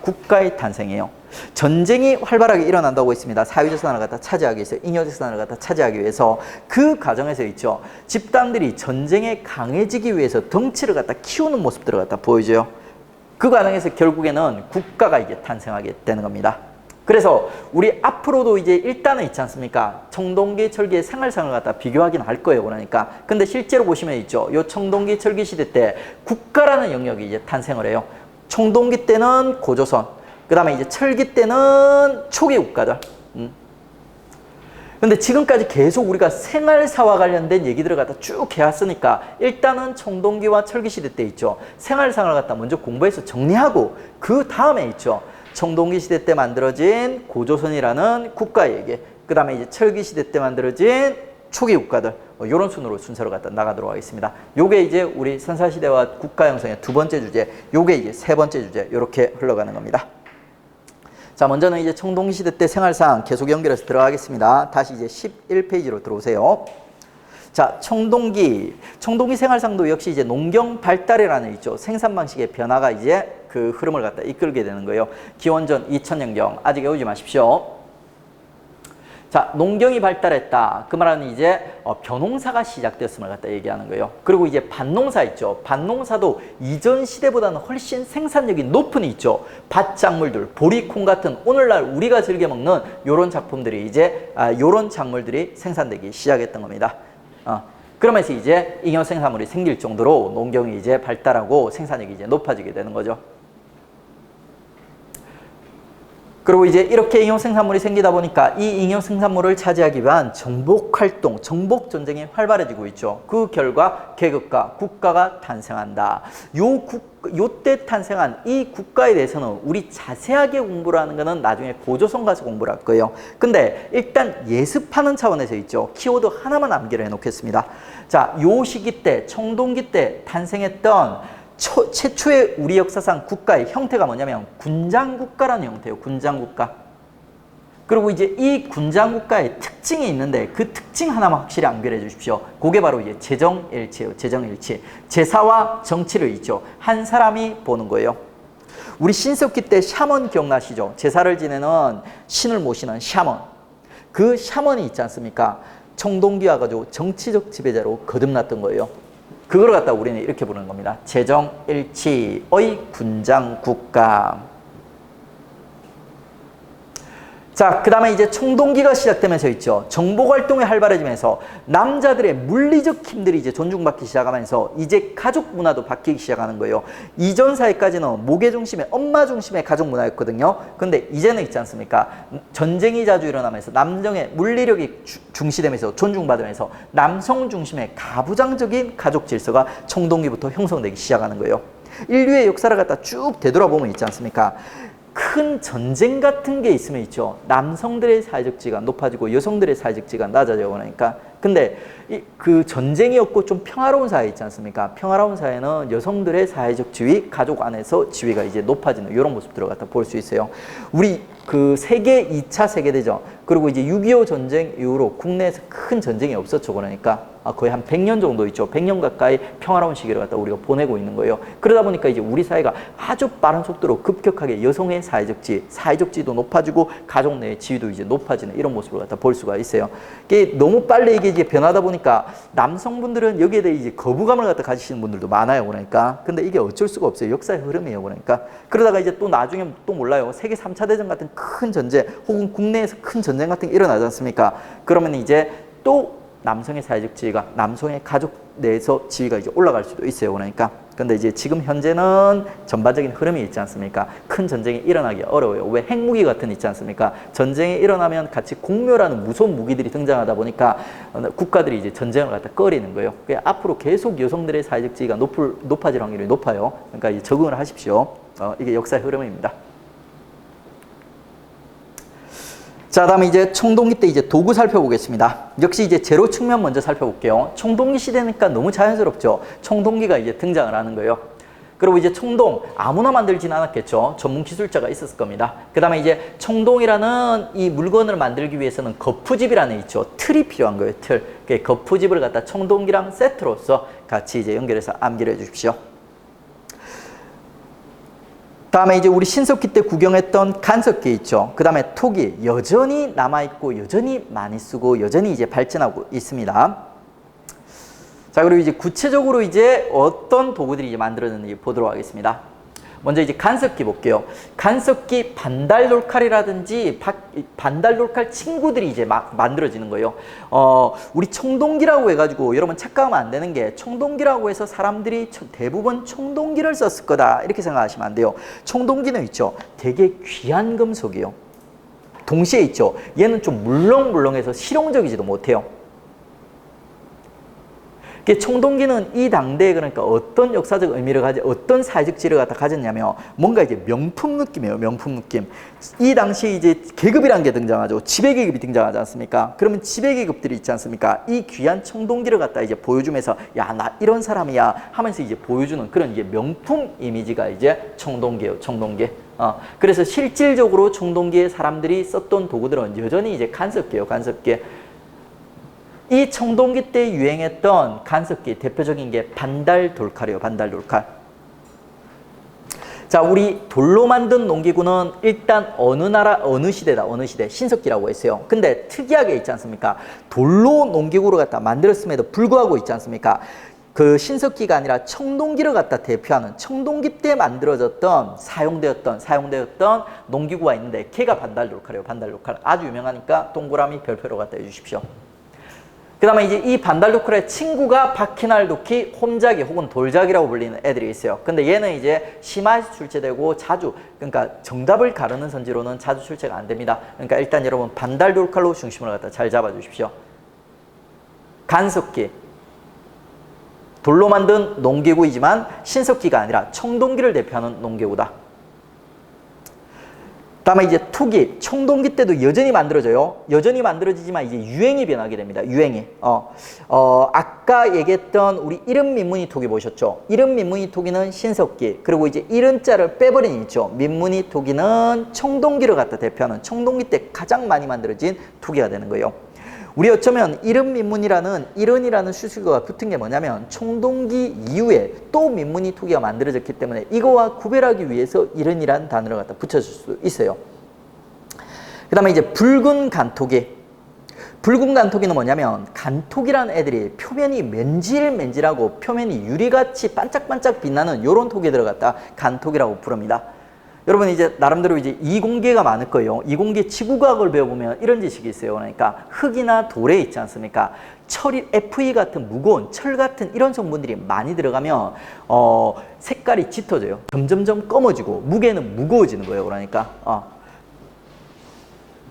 S1: 국가의 탄생이에요. 전쟁이 활발하게 일어난다고 했습니다. 사유재산을 갖다 차지하기 위해서, 잉여재산을 갖다 차지하기 위해서. 그 과정에서 있죠. 집단들이 전쟁에 강해지기 위해서 덩치를 갖다 키우는 모습들을 갖다 보여줘요. 그 과정에서 결국에는 국가가 이제 탄생하게 되는 겁니다. 그래서 우리 앞으로도 이제 일단은 있지 않습니까? 청동기, 철기의 생활상을 갖다 비교하기는 할 거예요. 그러니까. 근데 실제로 보시면 있죠. 요 청동기, 철기 시대 때 국가라는 영역이 이제 탄생을 해요. 청동기 때는 고조선, 그 다음에 이제 철기 때는 초기 국가들. 근데 지금까지 계속 우리가 생활사와 관련된 얘기들을 갖다 쭉 해왔으니까 일단은 청동기와 철기 시대 때 있죠. 생활상을 갖다 먼저 공부해서 정리하고 그 다음에 있죠. 청동기 시대 때 만들어진 고조선이라는 국가의 얘기, 그 다음에 이제 철기 시대 때 만들어진 초기 국가들, 이런 순서로 갖다 나가도록 하겠습니다. 요게 이제 우리 선사시대와 국가 형성의 두 번째 주제, 요게 이제 세 번째 주제, 요렇게 흘러가는 겁니다. 자, 먼저는 이제 청동기 시대 때 생활상 계속 연결해서 들어가겠습니다. 다시 이제 11페이지로 들어오세요. 자, 청동기 생활상도 역시 이제 농경 발달이라는 있죠. 생산 방식의 변화가 이제 그 흐름을 갖다 이끌게 되는 거예요. 기원전 2000년경 아직 외우지 마십시오. 자, 농경이 발달했다. 그 말은 이제 벼농사가 시작되었음을 갖다 얘기하는 거예요. 그리고 이제 밭농사 있죠. 밭농사도 이전 시대보다는 훨씬 생산력이 높은 있죠. 밭작물들, 보리콩 같은 오늘날 우리가 즐겨 먹는 요런 작품들이 이제 요런 작물들이 생산되기 시작했던 겁니다. 그러면서 이제 잉여생산물이 생길 정도로 농경이 이제 발달하고 생산력이 이제 높아지게 되는 거죠. 그리고 이제 이렇게 잉여생산물이 생기다 보니까 이 잉여생산물을 차지하기 위한 정복활동, 정복전쟁이 활발해지고 있죠. 그 결과 계급과 국가가 탄생한다. 요때 탄생한 이 국가에 대해서는 우리 자세하게 공부를 하는 거는 나중에 고조선 가서 공부를 할 거예요. 근데 일단 예습하는 차원에서 있죠. 키워드 하나만 암기를 해놓겠습니다. 자, 요 시기 때, 청동기 때 탄생했던 최초의 우리 역사상 국가의 형태가 뭐냐면 군장국가라는 형태예요. 군장국가. 그리고 이제 이 군장국가의 특징이 있는데 그 특징 하나만 확실히 암기해 주십시오. 그게 바로 이제 재정일치예요. 재정일치. 제사와 정치를 있죠. 한 사람이 보는 거예요. 우리 신석기 때 샤먼 기억나시죠? 제사를 지내는 신을 모시는 샤먼. 그 샤먼이 있지 않습니까? 청동기 와가지고 정치적 지배자로 거듭났던 거예요. 그걸 갖다 우리는 이렇게 부르는 겁니다. 재정일치의 군장국가. 자, 그 다음에 이제 청동기가 시작되면서 있죠. 정복활동이 활발해지면서 남자들의 물리적 힘들이 이제 존중받기 시작하면서 이제 가족 문화도 바뀌기 시작하는 거예요. 이전 사회까지는 모계 중심의 엄마 중심의 가족 문화였거든요. 근데 이제는 있지 않습니까? 전쟁이 자주 일어나면서 남성의 물리력이 중시되면서 존중받으면서 남성 중심의 가부장적인 가족 질서가 청동기부터 형성되기 시작하는 거예요. 인류의 역사를 갖다 쭉 되돌아보면 있지 않습니까? 큰 전쟁 같은 게 있으면 있죠. 남성들의 사회적 지위가 높아지고 여성들의 사회적 지위가 낮아져 그러니까. 근데 그 전쟁이 없고 좀 평화로운 사회 있지 않습니까? 평화로운 사회는 여성들의 사회적 지위, 가족 안에서 지위가 이제 높아지는 이런 모습들을 갖다 볼 수 있어요. 우리 그 세계 2차 세계대전 그리고 이제 6.25 전쟁 이후로 국내에서 큰 전쟁이 없었죠. 그러니까 거의 한 100년 정도 있죠. 100년 가까이 평화로운 시기를 갖다 우리가 보내고 있는 거예요. 그러다 보니까 이제 우리 사회가 아주 빠른 속도로 급격하게 여성의 사회적 지위도 높아지고 가족 내의 지위도 이제 높아지는 이런 모습을 갖다 볼 수가 있어요. 이게 너무 빨리 이게 이제 변하다 보니까 남성분들은 여기에 대해 이제 거부감을 갖다 가지시는 분들도 많아요. 그러니까. 근데 이게 어쩔 수가 없어요. 역사의 흐름이에요. 그러니까. 그러다가 이제 또 나중에 또 몰라요. 세계 3차 대전 같은 큰 전쟁 혹은 국내에서 큰 전쟁 같은 게 일어나지 않습니까? 그러면 이제 또 남성의 사회적 지위가 남성의 가족 내에서 지위가 이제 올라갈 수도 있어요. 그러니까. 근데 이제 지금 현재는 전반적인 흐름이 있지 않습니까? 큰 전쟁이 일어나기 어려워요. 왜? 핵무기 같은 있지 않습니까? 전쟁이 일어나면 같이 공묘라는 무서운 무기들이 등장하다 보니까 국가들이 이제 전쟁을 갖다 꺼리는 거예요. 앞으로 계속 여성들의 사회적 지위가 높아질 확률이 높아요. 그러니까 이제 적응을 하십시오. 이게 역사의 흐름입니다. 자, 다음에 이제 청동기 때 이제 도구 살펴보겠습니다. 역시 이제 재료 측면 먼저 살펴볼게요. 청동기 시대니까 너무 자연스럽죠. 청동기가 이제 등장을 하는 거예요. 그리고 이제 청동 아무나 만들진 않았겠죠. 전문 기술자가 있었을 겁니다. 그 다음에 이제 청동이라는 이 물건을 만들기 위해서는 거푸집이라는 있죠. 틀이 필요한 거예요. 틀. 거푸집을 갖다 청동기랑 세트로서 같이 이제 연결해서 암기를 해 주십시오. 다음에 이제 우리 신석기 때 구경했던 간석기 있죠. 그 다음에 토기 여전히 남아있고 여전히 많이 쓰고 여전히 이제 발전하고 있습니다. 자, 그리고 이제 구체적으로 이제 어떤 도구들이 이제 만들어졌는지 보도록 하겠습니다. 먼저 이제 간석기 볼게요. 간석기 반달돌칼이라든지 반달돌칼 친구들이 이제 막 만들어지는 거예요. 우리 청동기라고 해가지고 여러분 착각하면 안 되는 게 청동기라고 해서 사람들이 대부분 청동기를 썼을 거다 이렇게 생각하시면 안 돼요. 청동기는 있죠. 되게 귀한 금속이에요. 동시에 있죠. 얘는 좀 물렁물렁해서 실용적이지도 못해요. 청동기는 이 당대에 그러니까 어떤 역사적 의미를 어떤 사회적 지위를 갖다 가졌냐면 뭔가 이제 명품 느낌이에요. 명품 느낌. 이 당시에 이제 계급이라는 게 등장하죠. 지배계급이 등장하지 않습니까? 그러면 지배계급들이 있지 않습니까? 이 귀한 청동기를 갖다 이제 보여주면서 야, 나 이런 사람이야 하면서 이제 보여주는 그런 이제 명품 이미지가 이제 청동기예요. 청동기. 그래서 실질적으로 청동기에 사람들이 썼던 도구들은 여전히 이제 간섭기예요. 간섭기. 이 청동기 때 유행했던 간섭기 대표적인 게 반달돌칼이에요. 반달돌칼. 자, 우리 돌로 만든 농기구는 일단 어느 나라 어느 시대다. 어느 시대 신석기라고 했어요. 근데 특이하게 있지 않습니까? 돌로 농기구를 갖다 만들었음에도 불구하고 있지 않습니까? 그 신석기가 아니라 청동기를 갖다 대표하는 청동기 때 만들어졌던 사용되었던 농기구가 있는데 걔가 반달돌칼이에요. 반달돌칼. 아주 유명하니까 동그라미 별표로 갖다 해주십시오. 그 다음에 이제 이 반달돌칼의 친구가 바퀴날도키, 홈자기 혹은 돌자기라고 불리는 애들이 있어요. 근데 얘는 이제 심화해서 출제되고 자주, 그러니까 정답을 가르는 선지로는 자주 출제가 안 됩니다. 그러니까 일단 여러분 반달돌칼로 중심을 갖다 잘 잡아주십시오. 간석기. 돌로 만든 농기구이지만 신석기가 아니라 청동기를 대표하는 농기구다. 다음에 이제 투기, 청동기 때도 여전히 만들어져요. 여전히 만들어지지만 이제 유행이 변하게 됩니다. 유행이. 아까 얘기했던 우리 이름 민무늬 토기 보셨죠? 이름 민무늬 토기는 신석기, 그리고 이제 이름자를 빼버린 있죠. 민무늬 토기는 청동기를 갖다 대표하는 청동기 때 가장 많이 만들어진 토기가 되는 거예요. 우리 어쩌면 이름 민문이라는 이른이라는 수식어가 붙은 게 뭐냐면 청동기 이후에 또 민문이 토기가 만들어졌기 때문에 이거와 구별하기 위해서 이른이라는 단어를 갖다 붙여줄 수 있어요. 그 다음에 이제 붉은 간토기. 붉은 간토기는 뭐냐면 간토기라는 애들이 표면이 맨질맨질하고 표면이 유리같이 반짝반짝 빛나는 이런 토기들을 갖다 간토기라고 부릅니다. 여러분 이제 나름대로 이제 이공계가 많을 거예요. 이공계 지구과학을 배워보면 이런 지식이 있어요. 그러니까 흙이나 돌에 있지 않습니까? 철이 Fe 같은 무거운 철 같은 이런 성분들이 많이 들어가면 색깔이 짙어져요. 점점점 검어지고 무게는 무거워지는 거예요. 그러니까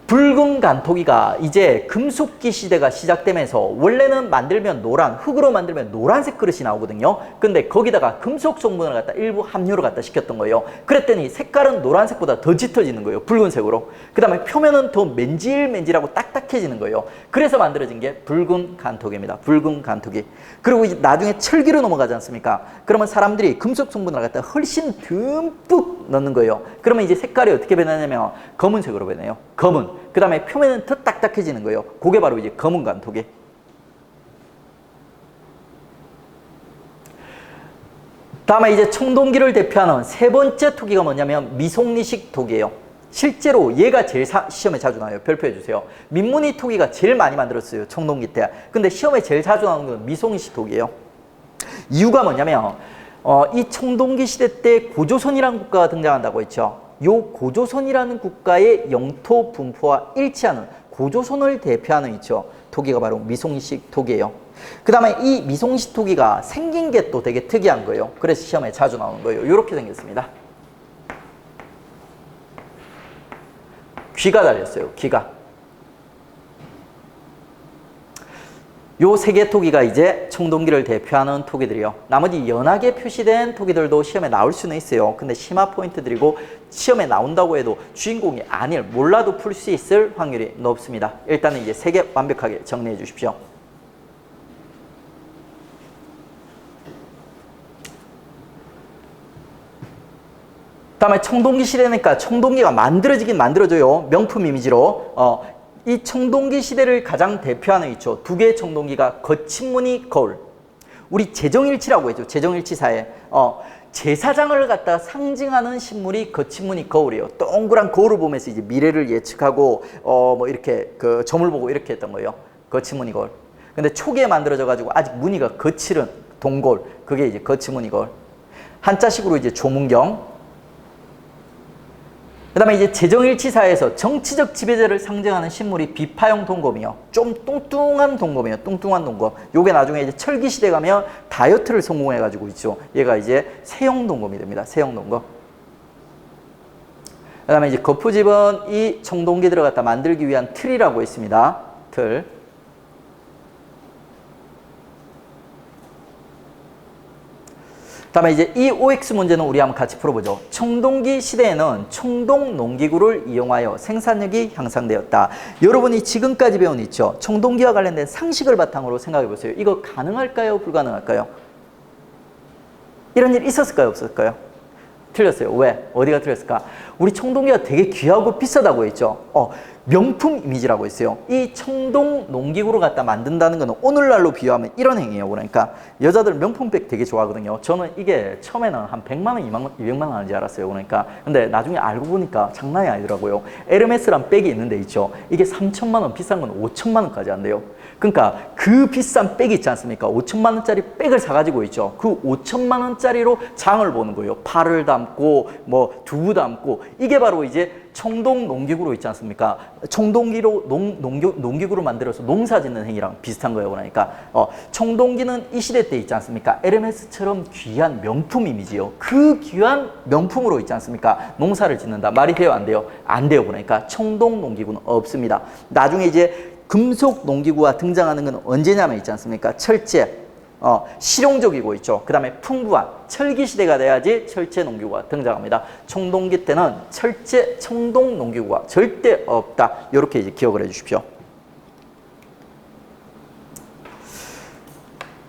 S1: 붉은 간토기가 이제 금속기 시대가 시작되면서 원래는 만들면 노란, 흙으로 만들면 노란색 그릇이 나오거든요. 근데 거기다가 금속 성분을 갖다 일부 함유를 갖다 시켰던 거예요. 그랬더니 색깔은 노란색보다 더 짙어지는 거예요. 붉은색으로. 그 다음에 표면은 더 맨질맨질하고 딱딱해지는 거예요. 그래서 만들어진 게 붉은 간토기입니다. 붉은 간토기. 그리고 이제 나중에 철기로 넘어가지 않습니까? 그러면 사람들이 금속 성분을 갖다 훨씬 듬뿍 넣는 거예요. 그러면 이제 색깔이 어떻게 변하냐면 검은색으로 변해요. 검은. 그 다음에 표면은 더 딱딱해지는 거예요. 그게 바로 이제 검은 간토기. 다음에 이제 청동기를 대표하는 세 번째 토기가 뭐냐면 미송리식 토기예요. 실제로 얘가 제일 시험에 자주 나와요. 별표해 주세요. 민무늬 토기가 제일 많이 만들었어요. 청동기 때. 근데 시험에 제일 자주 나오는 건 미송리식 토기예요. 이유가 뭐냐면 이 청동기 시대 때 고조선이라는 국가가 등장한다고 했죠. 요 고조선이라는 국가의 영토 분포와 일치하는 고조선을 대표하는 있죠. 토기가 바로 미송리식 토기예요. 그 다음에 이 미송리식 토기가 생긴 게 또 되게 특이한 거예요. 그래서 시험에 자주 나오는 거예요. 이렇게 생겼습니다. 귀가 달렸어요. 귀가. 요 세 개 토기가 이제 청동기를 대표하는 토기들이요. 나머지 연하게 표시된 토기들도 시험에 나올 수는 있어요. 근데 심화 포인트들이고 시험에 나온다고 해도 주인공이 아닐, 몰라도 풀 수 있을 확률이 높습니다. 일단은 이제 세 개 완벽하게 정리해 주십시오. 다음에 청동기 시대니까 청동기가 만들어지긴 만들어져요. 명품 이미지로. 이 청동기 시대를 가장 대표하는 있죠. 두 개의 청동기가 거친 무늬 거울. 우리 제정일치라고 했죠. 제정일치사에. 제사장을 갖다 상징하는 식물이 거친 무늬 거울이에요. 동그란 거울을 보면서 이제 미래를 예측하고, 뭐 이렇게 그 점을 보고 이렇게 했던 거예요. 거친 무늬 거울. 근데 초기에 만들어져가지고 아직 무늬가 거칠은 동거울. 그게 이제 거친 무늬 거울. 한자식으로 이제 조문경. 그 다음에 이제 제정일치사에서 정치적 지배자를 상징하는 식물이 비파형 동검이요. 좀 뚱뚱한 동검이에요. 뚱뚱한 동검. 요게 나중에 이제 철기시대 가면 다이어트를 성공해가지고 있죠. 얘가 이제 세형 동검이 됩니다. 세형 동검. 그 다음에 이제 거푸집은 이 청동기들을 갖다 만들기 위한 틀이라고 있습니다. 틀. 다음에 이제 이 OX 문제는 우리 한번 같이 풀어보죠. 청동기 시대에는 청동 농기구를 이용하여 생산력이 향상되었다. 여러분이 지금까지 배운 있죠. 청동기와 관련된 상식을 바탕으로 생각해 보세요. 이거 가능할까요? 불가능할까요? 이런 일 있었을까요? 없었을까요? 틀렸어요. 왜? 어디가 틀렸을까? 우리 청동기가 되게 귀하고 비싸다고 했죠. 명품 이미지라고 했어요. 이 청동 농기구를 갖다 만든다는 거는 오늘날로 비유하면 이런 행위예요. 그러니까 여자들 명품백 되게 좋아하거든요. 저는 이게 처음에는 한 100만 원, 200만 원 하는지 알았어요. 그러니까 근데 나중에 알고 보니까 장난이 아니더라고요. 에르메스란 백이 있는데 있죠. 이게 3천만 원, 비싼 건 5천만 원까지 한대요. 그러니까 그 비싼 백이 있지 않습니까? 5천만 원짜리 백을 사가지고 있죠. 그 5천만 원짜리로 장을 보는 거예요. 파를 담고 뭐 두부 담고 이게 바로 이제 청동 농기구로 있지 않습니까? 청동기로 농기구를 만들어서 농사 짓는 행위랑 비슷한 거예요. 그러니까 청동기는 이 시대 때 있지 않습니까? 에르메스처럼 귀한 명품 이미지요. 그 귀한 명품으로 있지 않습니까? 농사를 짓는다. 말이 돼요? 안 돼요? 안 돼요. 그러니까 청동 농기구는 없습니다. 나중에 이제 금속 농기구가 등장하는 건 언제냐면 있지 않습니까? 철제, 실용적이고 있죠. 그 다음에 풍부한 철기 시대가 돼야지 철제 농기구가 등장합니다. 청동기 때는 철제 청동 농기구가 절대 없다. 이렇게 이제 기억을 해주십시오.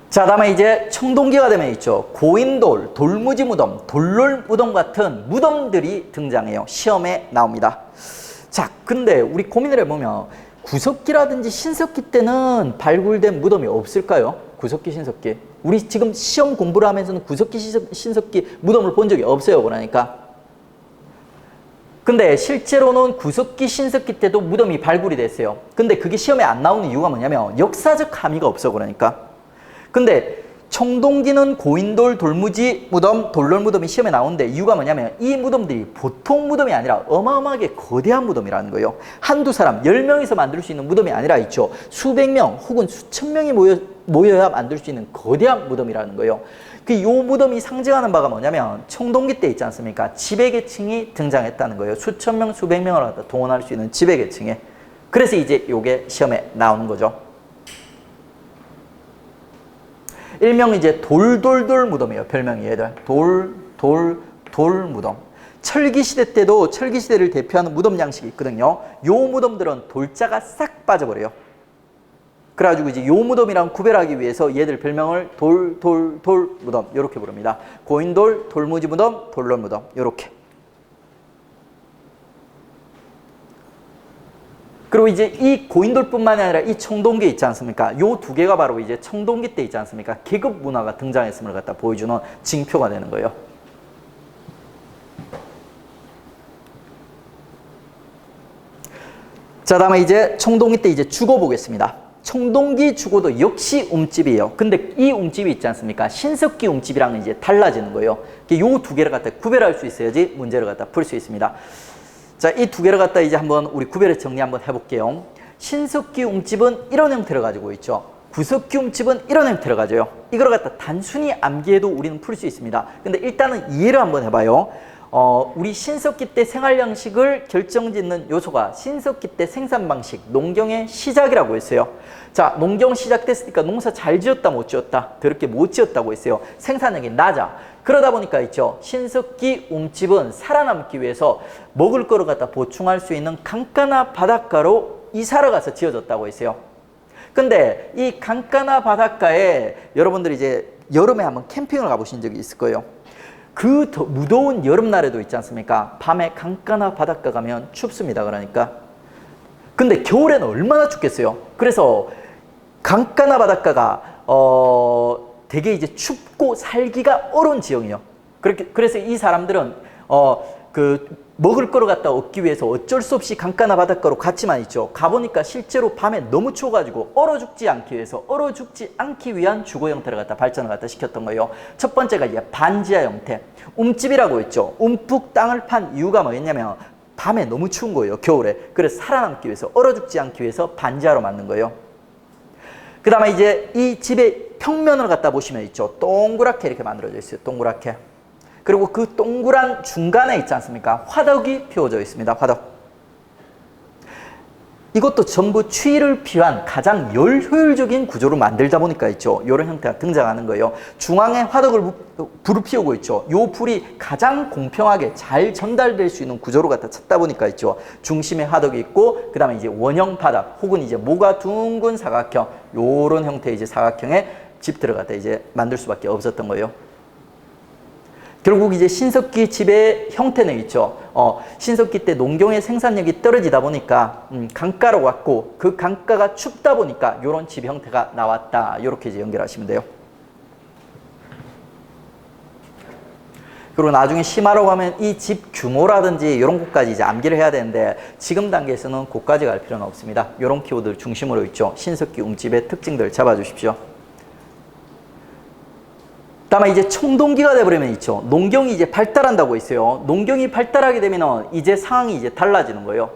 S1: 자, 다음에 이제 청동기가 되면 있죠. 고인돌, 돌무지 무덤, 돌롤 무덤 같은 무덤들이 등장해요. 시험에 나옵니다. 자, 근데 우리 고민을 해보면 구석기라든지 신석기 때는 발굴된 무덤이 없을까요? 구석기, 신석기. 우리 지금 시험 공부를 하면서는 구석기, 신석기 무덤을 본 적이 없어요. 그러니까. 근데 실제로는 구석기, 신석기 때도 무덤이 발굴이 됐어요. 근데 그게 시험에 안 나오는 이유가 뭐냐면 역사적 함의가 없어. 그러니까. 근데 청동기는 고인돌, 돌무지 무덤, 돌롤 무덤이 시험에 나오는데 이유가 뭐냐면 이 무덤들이 보통 무덤이 아니라 어마어마하게 거대한 무덤이라는 거예요. 한두 사람, 10명이서 만들 수 있는 무덤이 아니라 있죠. 수백 명 혹은 수천 명이 모여야 만들 수 있는 거대한 무덤이라는 거예요. 그 요 무덤이 상징하는 바가 뭐냐면 청동기 때 있지 않습니까? 지배계층이 등장했다는 거예요. 수천 명, 수백 명을 갖다 동원할 수 있는 지배계층에. 그래서 이제 요게 시험에 나오는 거죠. 일명 이제 돌돌돌 무덤이에요. 별명이 얘들. 돌 무덤. 철기시대 때도 철기시대를 대표하는 무덤 양식이 있거든요. 요 무덤들은 돌자가 싹 빠져버려요. 그래가지고 이제 요 무덤이랑 구별하기 위해서 얘들 별명을 돌 무덤 요렇게 부릅니다. 고인돌, 돌무지 무덤, 돌롤 무덤 요렇게. 그리고 이제 이 고인돌뿐만이 아니라 이 청동기 있지 않습니까? 요 두 개가 바로 이제 청동기 때 있지 않습니까? 계급 문화가 등장했음을 갖다 보여주는 징표가 되는 거예요. 자, 다음에 이제 청동기 때 이제 주거 보겠습니다. 청동기 주고도 역시 움집이에요. 근데 이 움집이 있지 않습니까? 신석기 움집이랑은 이제 달라지는 거예요. 요 두 개를 갖다 구별할 수 있어야지 문제를 갖다 풀 수 있습니다. 자, 이 두 개를 갖다 이제 한번 우리 구별해서 정리 한번 해볼게요. 신석기 움집은 이런 형태를 가지고 있죠. 구석기 움집은 이런 형태를 가져요. 이걸 갖다 단순히 암기해도 우리는 풀 수 있습니다. 근데 일단은 이해를 한번 해봐요. 우리 신석기 때 생활 양식을 결정짓는 요소가 신석기 때 생산 방식, 농경의 시작이라고 했어요. 자, 농경 시작됐으니까 농사 잘 지었다 못 지었다? 더럽게 못 지었다고 했어요. 생산량이 낮아. 그러다 보니까 있죠. 신석기 움집은 살아남기 위해서 먹을 거를 갖다 보충할 수 있는 강가나 바닷가로 이사를 가서 지어졌다고 했어요. 근데 이 강가나 바닷가에 여러분들이 이제 여름에 한번 캠핑을 가보신 적이 있을 거예요. 그 무더운 여름날에도 있지 않습니까? 밤에 강가나 바닷가 가면 춥습니다. 그러니까. 근데 겨울에는 얼마나 춥겠어요? 그래서 강가나 바닷가가 되게 이제 춥고 살기가 어려운 지형이에요. 그래서 이 사람들은 먹을 거를 갖다 얻기 위해서 어쩔 수 없이 강가나 바닷가로 갔지만 있죠. 가보니까 실제로 밤에 너무 추워가지고 얼어 죽지 않기 위한 주거 형태를 갖다 발전을 갖다 시켰던 거예요. 첫 번째가 이제 반지하 형태. 움집이라고 했죠. 움푹 땅을 판 이유가 뭐였냐면 밤에 너무 추운 거예요. 겨울에. 그래서 살아남기 위해서 얼어 죽지 않기 위해서 반지하로 만든 거예요. 그 다음에 이제 이 집의 평면을 갖다 보시면 있죠. 동그랗게 이렇게 만들어져 있어요. 동그랗게. 그리고 그 동그란 중간에 있지 않습니까? 화덕이 피워져 있습니다. 화덕. 이것도 전부 추위를 피한 가장 열효율적인 구조로 만들다 보니까 있죠. 이런 형태가 등장하는 거예요. 중앙에 화덕을 불을 피우고 있죠. 이 불이 가장 공평하게 잘 전달될 수 있는 구조로 갖다 찾다 보니까 있죠. 중심에 화덕이 있고, 그 다음에 이제 원형 바닥 혹은 이제 모가 둥근 사각형, 요런 형태의 이제 사각형의 집들을 갖다 이제 만들 수밖에 없었던 거예요. 결국 이제 신석기 집의 형태는 있죠. 신석기 때 농경의 생산력이 떨어지다 보니까 강가로 왔고, 그 강가가 춥다 보니까 이런 집 형태가 나왔다. 이렇게 이제 연결하시면 돼요. 그리고 나중에 심하라고 하면 이 집 규모라든지 이런 것까지 이제 암기를 해야 되는데, 지금 단계에서는 그까지 갈 필요는 없습니다. 이런 키워드를 중심으로 있죠. 신석기 움집의 특징들 잡아주십시오. 다만 이제 청동기가 돼버리면 있죠. 농경이 이제 발달한다고 했어요. 농경이 발달하게 되면 이제 상황이 이제 달라지는 거예요.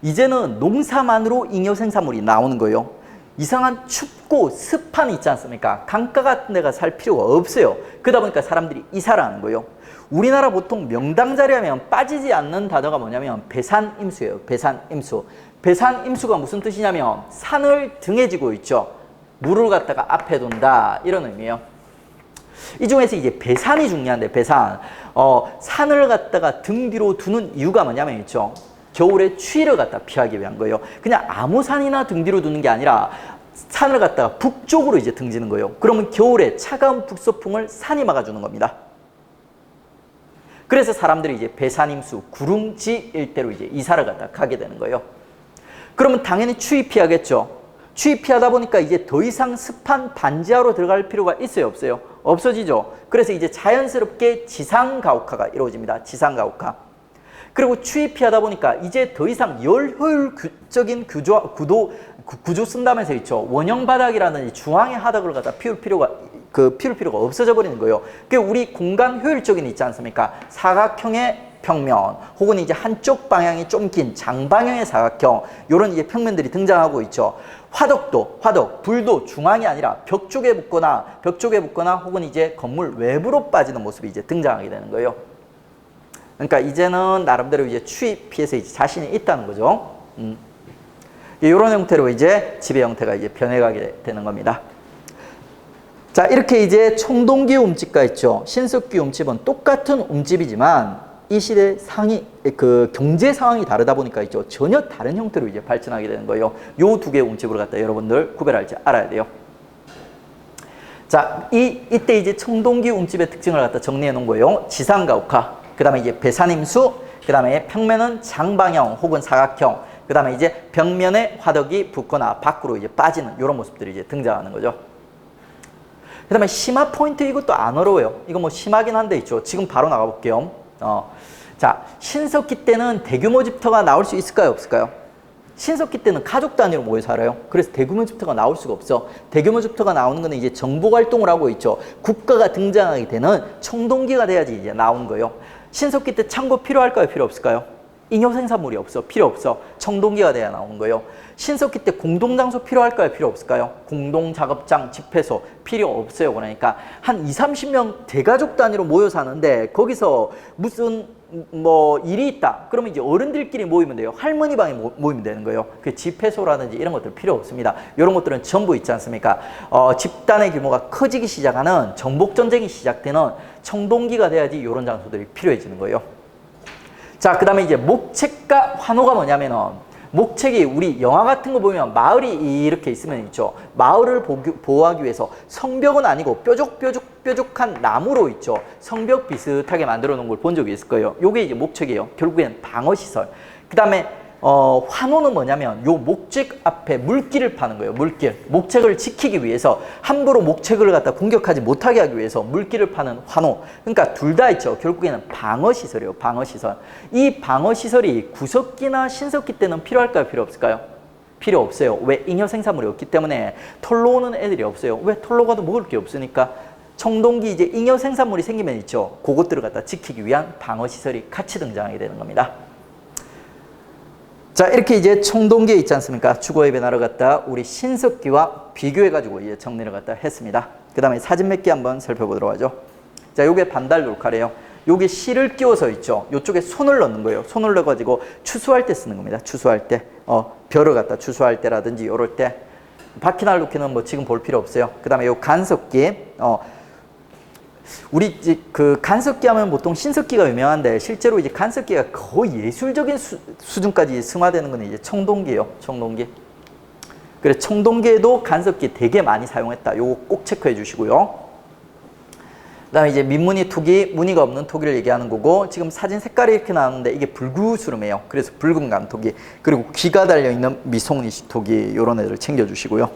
S1: 이제는 농사만으로 잉여 생산물이 나오는 거예요. 이상한 춥고 습한 있지 않습니까? 강가 같은 데가 살 필요가 없어요. 그러다 보니까 사람들이 이사를 하는 거예요. 우리나라 보통 명당 자리하면 빠지지 않는 단어가 뭐냐면 배산임수예요. 배산임수. 배산임수가 무슨 뜻이냐면 산을 등에 지고 있죠. 물을 갖다가 앞에 둔다. 이런 의미예요. 이 중에서 이제 배산이 중요한데, 배산. 산을 갖다가 등 뒤로 두는 이유가 뭐냐면 있죠. 겨울에 추위를 갖다 피하기 위한 거예요. 그냥 아무 산이나 등 뒤로 두는 게 아니라 산을 갖다가 북쪽으로 이제 등지는 거예요. 그러면 겨울에 차가운 북서풍을 산이 막아주는 겁니다. 그래서 사람들이 이제 배산임수, 구릉지 일대로 이제 이사를 갖다 가게 되는 거예요. 그러면 당연히 추위 피하겠죠. 추위 피하다 보니까 이제 더 이상 습한 반지하로 들어갈 필요가 있어요, 없어요? 없어지죠. 그래서 이제 자연스럽게 지상가옥화가 이루어집니다. 지상가옥화. 그리고 추위 피하다 보니까 이제 더 이상 열효율적인 구조 쓴다면서 있죠. 원형 바닥이라든지 중앙의 하덕을 갖다 피울 필요가 피울 필요가 없어져 버리는 거예요. 그 우리 공간 효율적인 있지 않습니까? 사각형의 평면 혹은 이제 한쪽 방향이 좀 긴 장방향의 사각형 이런 이제 평면들이 등장하고 있죠. 화덕, 불도 중앙이 아니라 벽 쪽에 붙거나 혹은 이제 건물 외부로 빠지는 모습이 이제 등장하게 되는 거예요. 그러니까 이제는 나름대로 이제 추위 피해서 이제 자신이 있다는 거죠. 이런 형태로 이제 지배 형태가 이제 변해가게 되는 겁니다. 자, 이렇게 이제 청동기 움집과 있죠. 신석기 움집은 똑같은 움집이지만 이 시대 경제 상황이 다르다 보니까 있죠. 전혀 다른 형태로 이제 발전하게 되는 거예요. 요 두 개의 움집으로 갖다 여러분들 구별할 줄 알아야 돼요. 자, 이때 이제 청동기 움집의 특징을 갖다 정리해 놓은 거예요. 지상가옥화, 그 다음에 이제 배산임수, 그 다음에 평면은 장방형 혹은 사각형, 그 다음에 이제 벽면에 화덕이 붙거나 밖으로 이제 빠지는 이런 모습들이 이제 등장하는 거죠. 그 다음에 심화 포인트 이것도 안 어려워요. 이거 뭐 심하긴 한데 있죠. 지금 바로 나가볼게요. 자, 신석기 때는 대규모 집터가 나올 수 있을까요? 없을까요? 신석기 때는 가족 단위로 모여 살아요. 그래서 대규모 집터가 나올 수가 없어. 대규모 집터가 나오는 거는 이제 정복 활동을 하고 있죠. 국가가 등장하게 되는 청동기가 돼야지 이제 나오는 거예요. 신석기 때 창고 필요할까요? 필요 없을까요? 잉여 생산물이 없어. 필요 없어. 청동기가 돼야 나오는 거예요. 신석기 때 공동장소 필요할까요? 필요 없을까요? 공동작업장, 집회소 필요 없어요. 그러니까 한 20-30명 대가족 단위로 모여 사는데 거기서 무슨 뭐 일이 있다. 그러면 이제 어른들끼리 모이면 돼요. 할머니 방에 모이면 되는 거예요. 그 집회소라든지 이런 것들 필요 없습니다. 이런 것들은 전부 있지 않습니까? 집단의 규모가 커지기 시작하는 정복전쟁이 시작되는 청동기가 돼야지 이런 장소들이 필요해지는 거예요. 자, 그 다음에 이제 목책과 환호가 뭐냐면은 목책이 우리 영화 같은 거 보면 마을이 이렇게 있으면 있죠. 마을을 보호하기 위해서 성벽은 아니고 뾰족한 나무로 있죠. 성벽 비슷하게 만들어 놓은 걸 본 적이 있을 거예요. 요게 이제 목책이에요. 결국엔 방어시설. 그 다음에 환호는 뭐냐면 요 목책 앞에 물길을 파는 거예요. 물길. 목책을 지키기 위해서 함부로 목책을 갖다 공격하지 못하게 하기 위해서 물길을 파는 환호. 그러니까 둘 다 있죠. 결국에는 방어시설이에요. 방어시설. 이 방어시설이 구석기나 신석기 때는 필요할까요? 필요 없을까요? 필요 없어요. 왜? 잉여 생산물이 없기 때문에 털로 오는 애들이 없어요. 왜? 털로 가도 먹을 게 없으니까. 청동기 이제 잉여 생산물이 생기면 있죠. 그것들을 갖다 지키기 위한 방어시설이 같이 등장하게 되는 겁니다. 자, 이렇게 이제 청동기에 있지 않습니까? 주거의 변화를 갖다 우리 신석기와 비교해가지고 이제 정리를 갖다 했습니다. 그 다음에 사진 몇 개 한번 살펴보도록 하죠. 자, 요게 반달 돌칼이에요. 요게 실을 끼워서 있죠. 요쪽에 손을 넣는 거예요. 손을 넣어가지고 추수할 때 쓰는 겁니다. 추수할 때. 벼를 갖다 추수할 때라든지 요럴 때. 바퀴날 놓기는 뭐 지금 볼 필요 없어요. 그 다음에 요 간석기. 우리 그 간석기 하면 보통 신석기가 유명한데 실제로 이제 간석기가 거의 예술적인 수준까지 승화되는 건 이제 청동기예요. 청동기. 그래, 청동기에도 간석기 되게 많이 사용했다. 요거 꼭 체크해 주시고요. 그다음에 이제 민무늬 토기, 무늬가 없는 토기를 얘기하는 거고, 지금 사진 색깔이 이렇게 나왔는데 이게 불구스름해요. 그래서 붉은 감토기. 그리고 귀가 달려 있는 미송리식 토기, 요런 애들 챙겨 주시고요.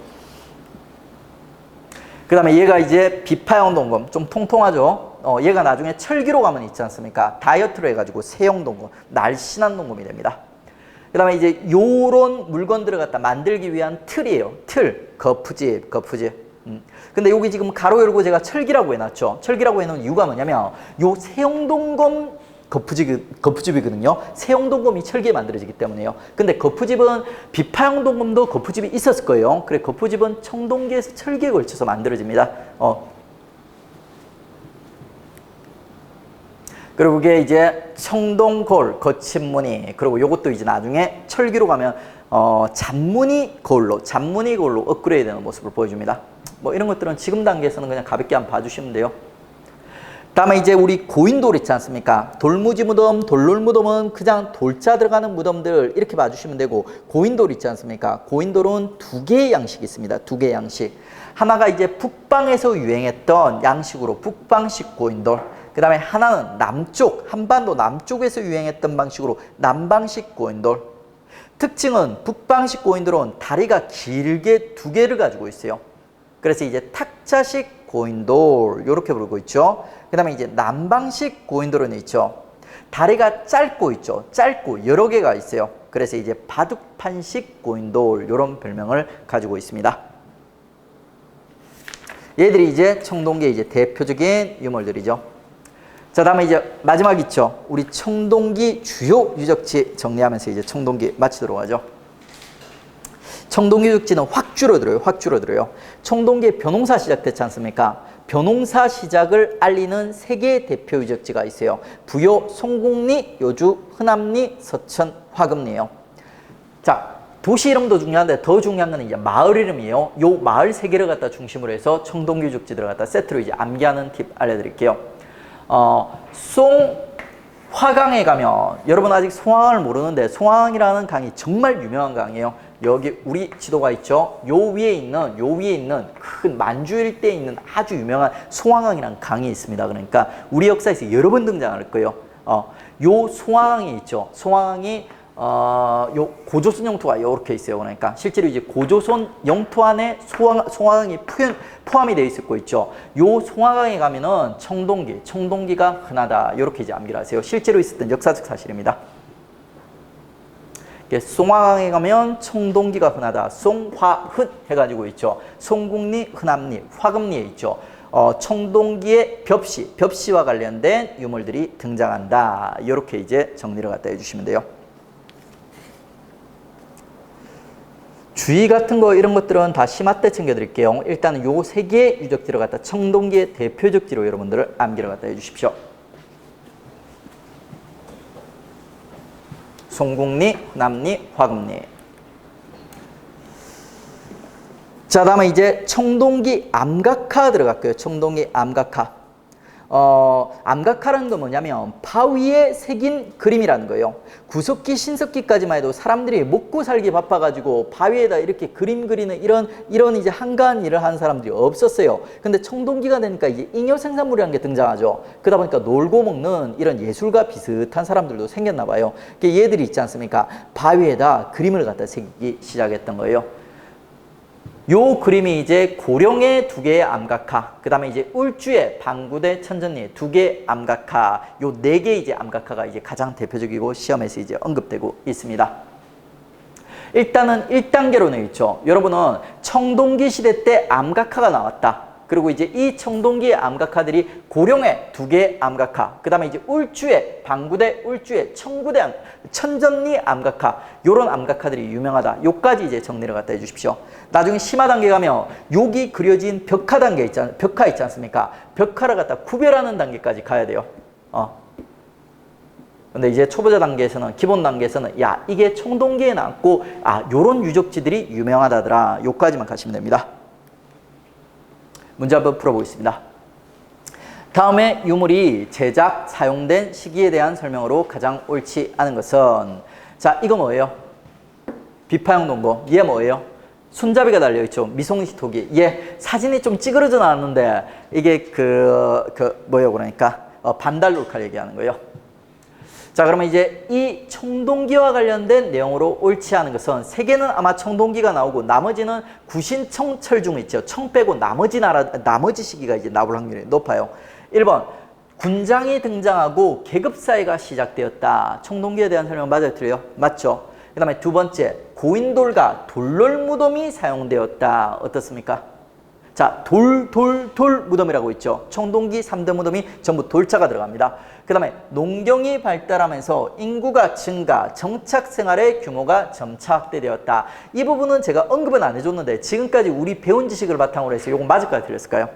S1: 그 다음에 얘가 이제 비파형 동검, 좀 통통하죠. 얘가 나중에 철기로 가면 있지 않습니까? 다이어트로 해가지고 세형 동검, 날씬한 동검이 됩니다. 그 다음에 이제 요런 물건들을 갖다 만들기 위한 틀이에요. 틀, 거푸집. 근데 여기 지금 가로 열고 제가 철기라고 해놨죠. 철기라고 해놓은 이유가 뭐냐면 요 세형동검 거푸집이거든요. 세형동검이 철기에 만들어지기 때문에요. 근데 거푸집은 비파형 동검도 거푸집이 있었을 거예요. 그래, 거푸집은 청동기에서 철기에 걸쳐서 만들어집니다. 그리고 이게 이제 청동골 거친 무늬, 그리고 요것도 이제 나중에 철기로 가면 잔무늬 거울로 업그레이드되는 모습을 보여줍니다. 뭐 이런 것들은 지금 단계에서는 그냥 가볍게 한번 봐주시면 돼요. 다음에 이제 우리 고인돌 있지 않습니까? 돌무지 무덤, 돌놀 무덤은 그냥 돌자 들어가는 무덤들 이렇게 봐주시면 되고, 고인돌 있지 않습니까? 고인돌은 두 개의 양식이 있습니다. 두 개의 양식. 하나가 이제 북방에서 유행했던 양식으로 북방식 고인돌. 그 다음에 하나는 남쪽, 한반도 남쪽에서 유행했던 방식으로 남방식 고인돌. 특징은 북방식 고인돌은 다리가 길게 두 개를 가지고 있어요. 그래서 이제 탁자식 고인돌 이렇게 부르고 있죠. 그 다음에 이제 남방식 고인돌은 있죠. 다리가 짧고 있죠. 짧고 여러 개가 있어요. 그래서 이제 바둑판식 고인돌 이런 별명을 가지고 있습니다. 얘들이 이제 청동기의 이제 대표적인 유물들이죠. 자, 다음에 이제 마지막 있죠. 우리 청동기 주요 유적지 정리하면서 이제 청동기 마치도록 하죠. 청동기 유적지는 확 줄어들어요. 청동기의 벼농사 시작됐지 않습니까? 벼농사 시작을 알리는 세 개의 대표 유적지가 있어요. 부요, 송곡리, 요주, 흔암리, 서천, 화금리예요. 자, 도시 이름도 중요한데 더 중요한 건 이제 마을 이름이에요. 요 마을 세 개를 갖다 중심으로 해서 청동기 유적지들을 갖다 세트로 이제 암기하는 팁 알려드릴게요. 송화강에 가면 여러분 아직 송화강을 모르는데 송화강이라는 강이 정말 유명한 강이에요. 여기 우리 지도가 있죠. 요 위에 있는 큰 만주 일대에 있는 아주 유명한 송화강이라는 강이 있습니다. 그러니까 우리 역사에서 여러 번 등장할 거예요. 요 송화강이 있죠. 송화강이 요 고조선 영토가 이렇게 있어요. 그러니까 실제로 이제 고조선 영토 안에 송화강이 포함이 되어 있을 거 있죠. 요 송화강에 가면은 청동기가 흔하다. 이렇게 이제 암기를 하세요. 실제로 있었던 역사적 사실입니다. 송화강에 가면 청동기가 흔하다. 송화흔 해가지고 있죠. 송곡리, 흔암리, 화금리에 있죠. 청동기의 벽시와 관련된 유물들이 등장한다. 이렇게 이제 정리를 갖다 해주시면 돼요. 주의 같은 거 이런 것들은 다 심화 때 챙겨드릴게요. 일단은 요 세 개의 유적지를 갖다 청동기의 대표적지로 여러분들을 암기를 갖다 해주십시오. 송곡리, 흔암리, 화금리. 자, 다음에 이제 청동기 암각화 들어갈게요. 청동기 암각화. 암각화라는 건 뭐냐면 바위에 새긴 그림이라는 거예요. 구석기, 신석기까지만 해도 사람들이 먹고 살기 바빠가지고 바위에다 이렇게 그림 그리는 이런 이제 한가한 일을 하는 사람들이 없었어요. 근데 청동기가 되니까 이제 잉여 생산물이라는 게 등장하죠. 그러다 보니까 놀고 먹는 이런 예술과 비슷한 사람들도 생겼나 봐요. 얘들이 있지 않습니까? 바위에다 그림을 갖다 새기기 시작했던 거예요. 요 그림이 이제 고령의 두 개의 암각화, 그 다음에 이제 울주의 방구대 천전리의 두 개의 암각화, 요 네 개의 이제 암각화가 이제 가장 대표적이고 시험에서 이제 언급되고 있습니다. 일단은 1단계로는 있죠. 여러분은 청동기 시대 때 암각화가 나왔다. 그리고 이제 이 청동기의 암각화들이 고령의 두 개의 암각화, 그 다음에 이제 울주의 방구대, 울주의 청구대, 천전리 암각화, 요런 암각화들이 유명하다. 요까지 이제 정리를 갖다 해주십시오. 나중에 심화 단계 가면 여기 그려진 벽화 단계 벽화 있지 않습니까? 벽화를 갖다 구별하는 단계까지 가야 돼요. 근데 이제 초보자 단계에서는, 기본 단계에서는 야, 이게 청동기에 나왔고, 요런 유적지들이 유명하다더라. 요까지만 가시면 됩니다. 문제 한번 풀어보겠습니다. 다음에 유물이 제작, 사용된 시기에 대한 설명으로 가장 옳지 않은 것은, 자, 이거 뭐예요? 비파형 농고. 얘 뭐예요? 손잡이가 달려있죠. 미송시토기. 얘 사진이 좀 찌그러져 나왔는데 이게 뭐예요? 그러니까 반달놀칼 얘기하는 거예요. 자, 그러면 이제 이 청동기와 관련된 내용으로 옳지 않은 것은 세 개는 아마 청동기가 나오고 나머지는 구신청철 중 있죠. 청 빼고 나머지 시기가 이제 나올 확률이 높아요. 1번, 군장이 등장하고 계급사회가 시작되었다. 청동기에 대한 설명 맞아요? 틀려요? 맞죠? 그 다음에 두 번째, 고인돌과 돌롤 무덤이 사용되었다. 어떻습니까? 자, 돌 무덤이라고 있죠. 청동기 3대 무덤이 전부 돌자가 들어갑니다. 그 다음에 농경이 발달하면서 인구가 증가, 정착 생활의 규모가 점차 확대되었다. 이 부분은 제가 언급은 안 해줬는데 지금까지 우리 배운 지식을 바탕으로 해서 이거 맞을까요? 틀렸을까요?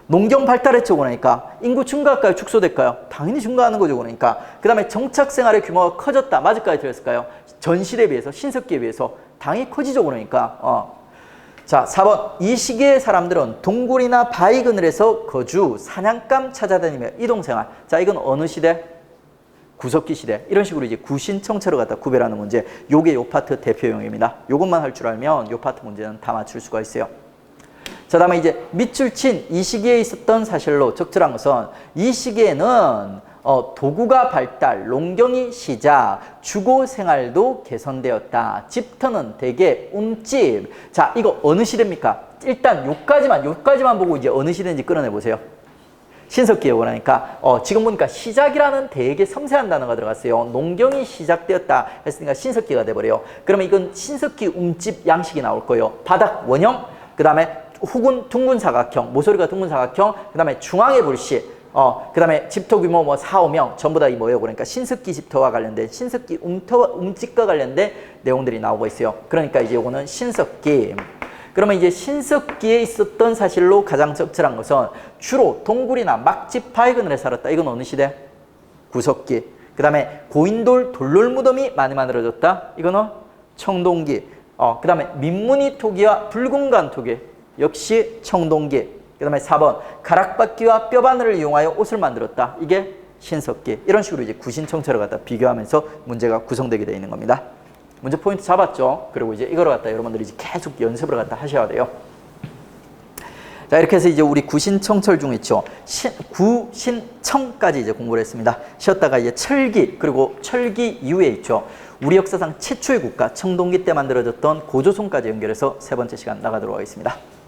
S1: 농경 발달했죠. 그러니까 인구 증가할까요? 축소될까요? 당연히 증가하는 거죠. 그러니까 그 다음에 정착 생활의 규모가 커졌다. 맞을까요? 틀렸을까요? 전 시대에 비해서, 신석기에 비해서 당연히 커지죠. 그러니까 자, 4번. 이 시기의 사람들은 동굴이나 바위 그늘에서 거주, 사냥감 찾아다니며 이동생활. 자, 이건 어느 시대? 구석기 시대. 이런 식으로 이제 구신청철을 갖다 구별하는 문제. 요게 요 파트 대표용입니다. 요것만 할 줄 알면 요 파트 문제는 다 맞출 수가 있어요. 자, 다음에 이제 밑줄 친 이 시기에 있었던 사실로 적절한 것은 이 시기에는 도구가 발달, 농경이 시작, 주거 생활도 개선되었다. 집터는 대개 움집. 자, 이거 어느 시대입니까? 일단 요까지만 보고 이제 어느 시대인지 끌어내 보세요. 신석기예요. 그러니까 지금 보니까 시작이라는 되게 섬세한 단어가 들어갔어요. 농경이 시작되었다 했으니까 신석기가 돼버려요. 그러면 이건 신석기 움집 양식이 나올 거예요. 바닥 원형, 그 다음에 혹은 둥근 사각형, 모서리가 둥근 사각형, 그 다음에 중앙의 불씨, 그 다음에 집터 규모 뭐 4, 5명, 전부 다 이 뭐예요? 그러니까 신석기 집터와 관련된, 신석기 움집과 관련된 내용들이 나오고 있어요. 그러니까 이제 요거는 신석기. 그러면 이제 신석기에 있었던 사실로 가장 적절한 것은 주로 동굴이나 막집 바위근을에 살았다. 이건 어느 시대? 구석기. 그 다음에 고인돌 돌롤 무덤이 많이 만들어졌다. 이거는 청동기. 그 다음에 민무늬 토기와 붉은간 토기. 역시 청동기. 그 다음에 4번 가락바퀴와 뼈바늘을 이용하여 옷을 만들었다. 이게 신석기. 이런 식으로 이제 구신청철을 갖다 비교하면서 문제가 구성되게 되어 있는 겁니다. 문제 포인트 잡았죠? 그리고 이제 이거를 갖다 여러분들이 이제 계속 연습을 갖다 하셔야 돼요. 자, 이렇게 해서 이제 우리 구신청철 중에 있죠. 구신청까지 이제 공부를 했습니다. 쉬었다가 이제 철기, 그리고 철기 이후에 있죠. 우리 역사상 최초의 국가 청동기 때 만들어졌던 고조선까지 연결해서 세 번째 시간 나가도록 하겠습니다.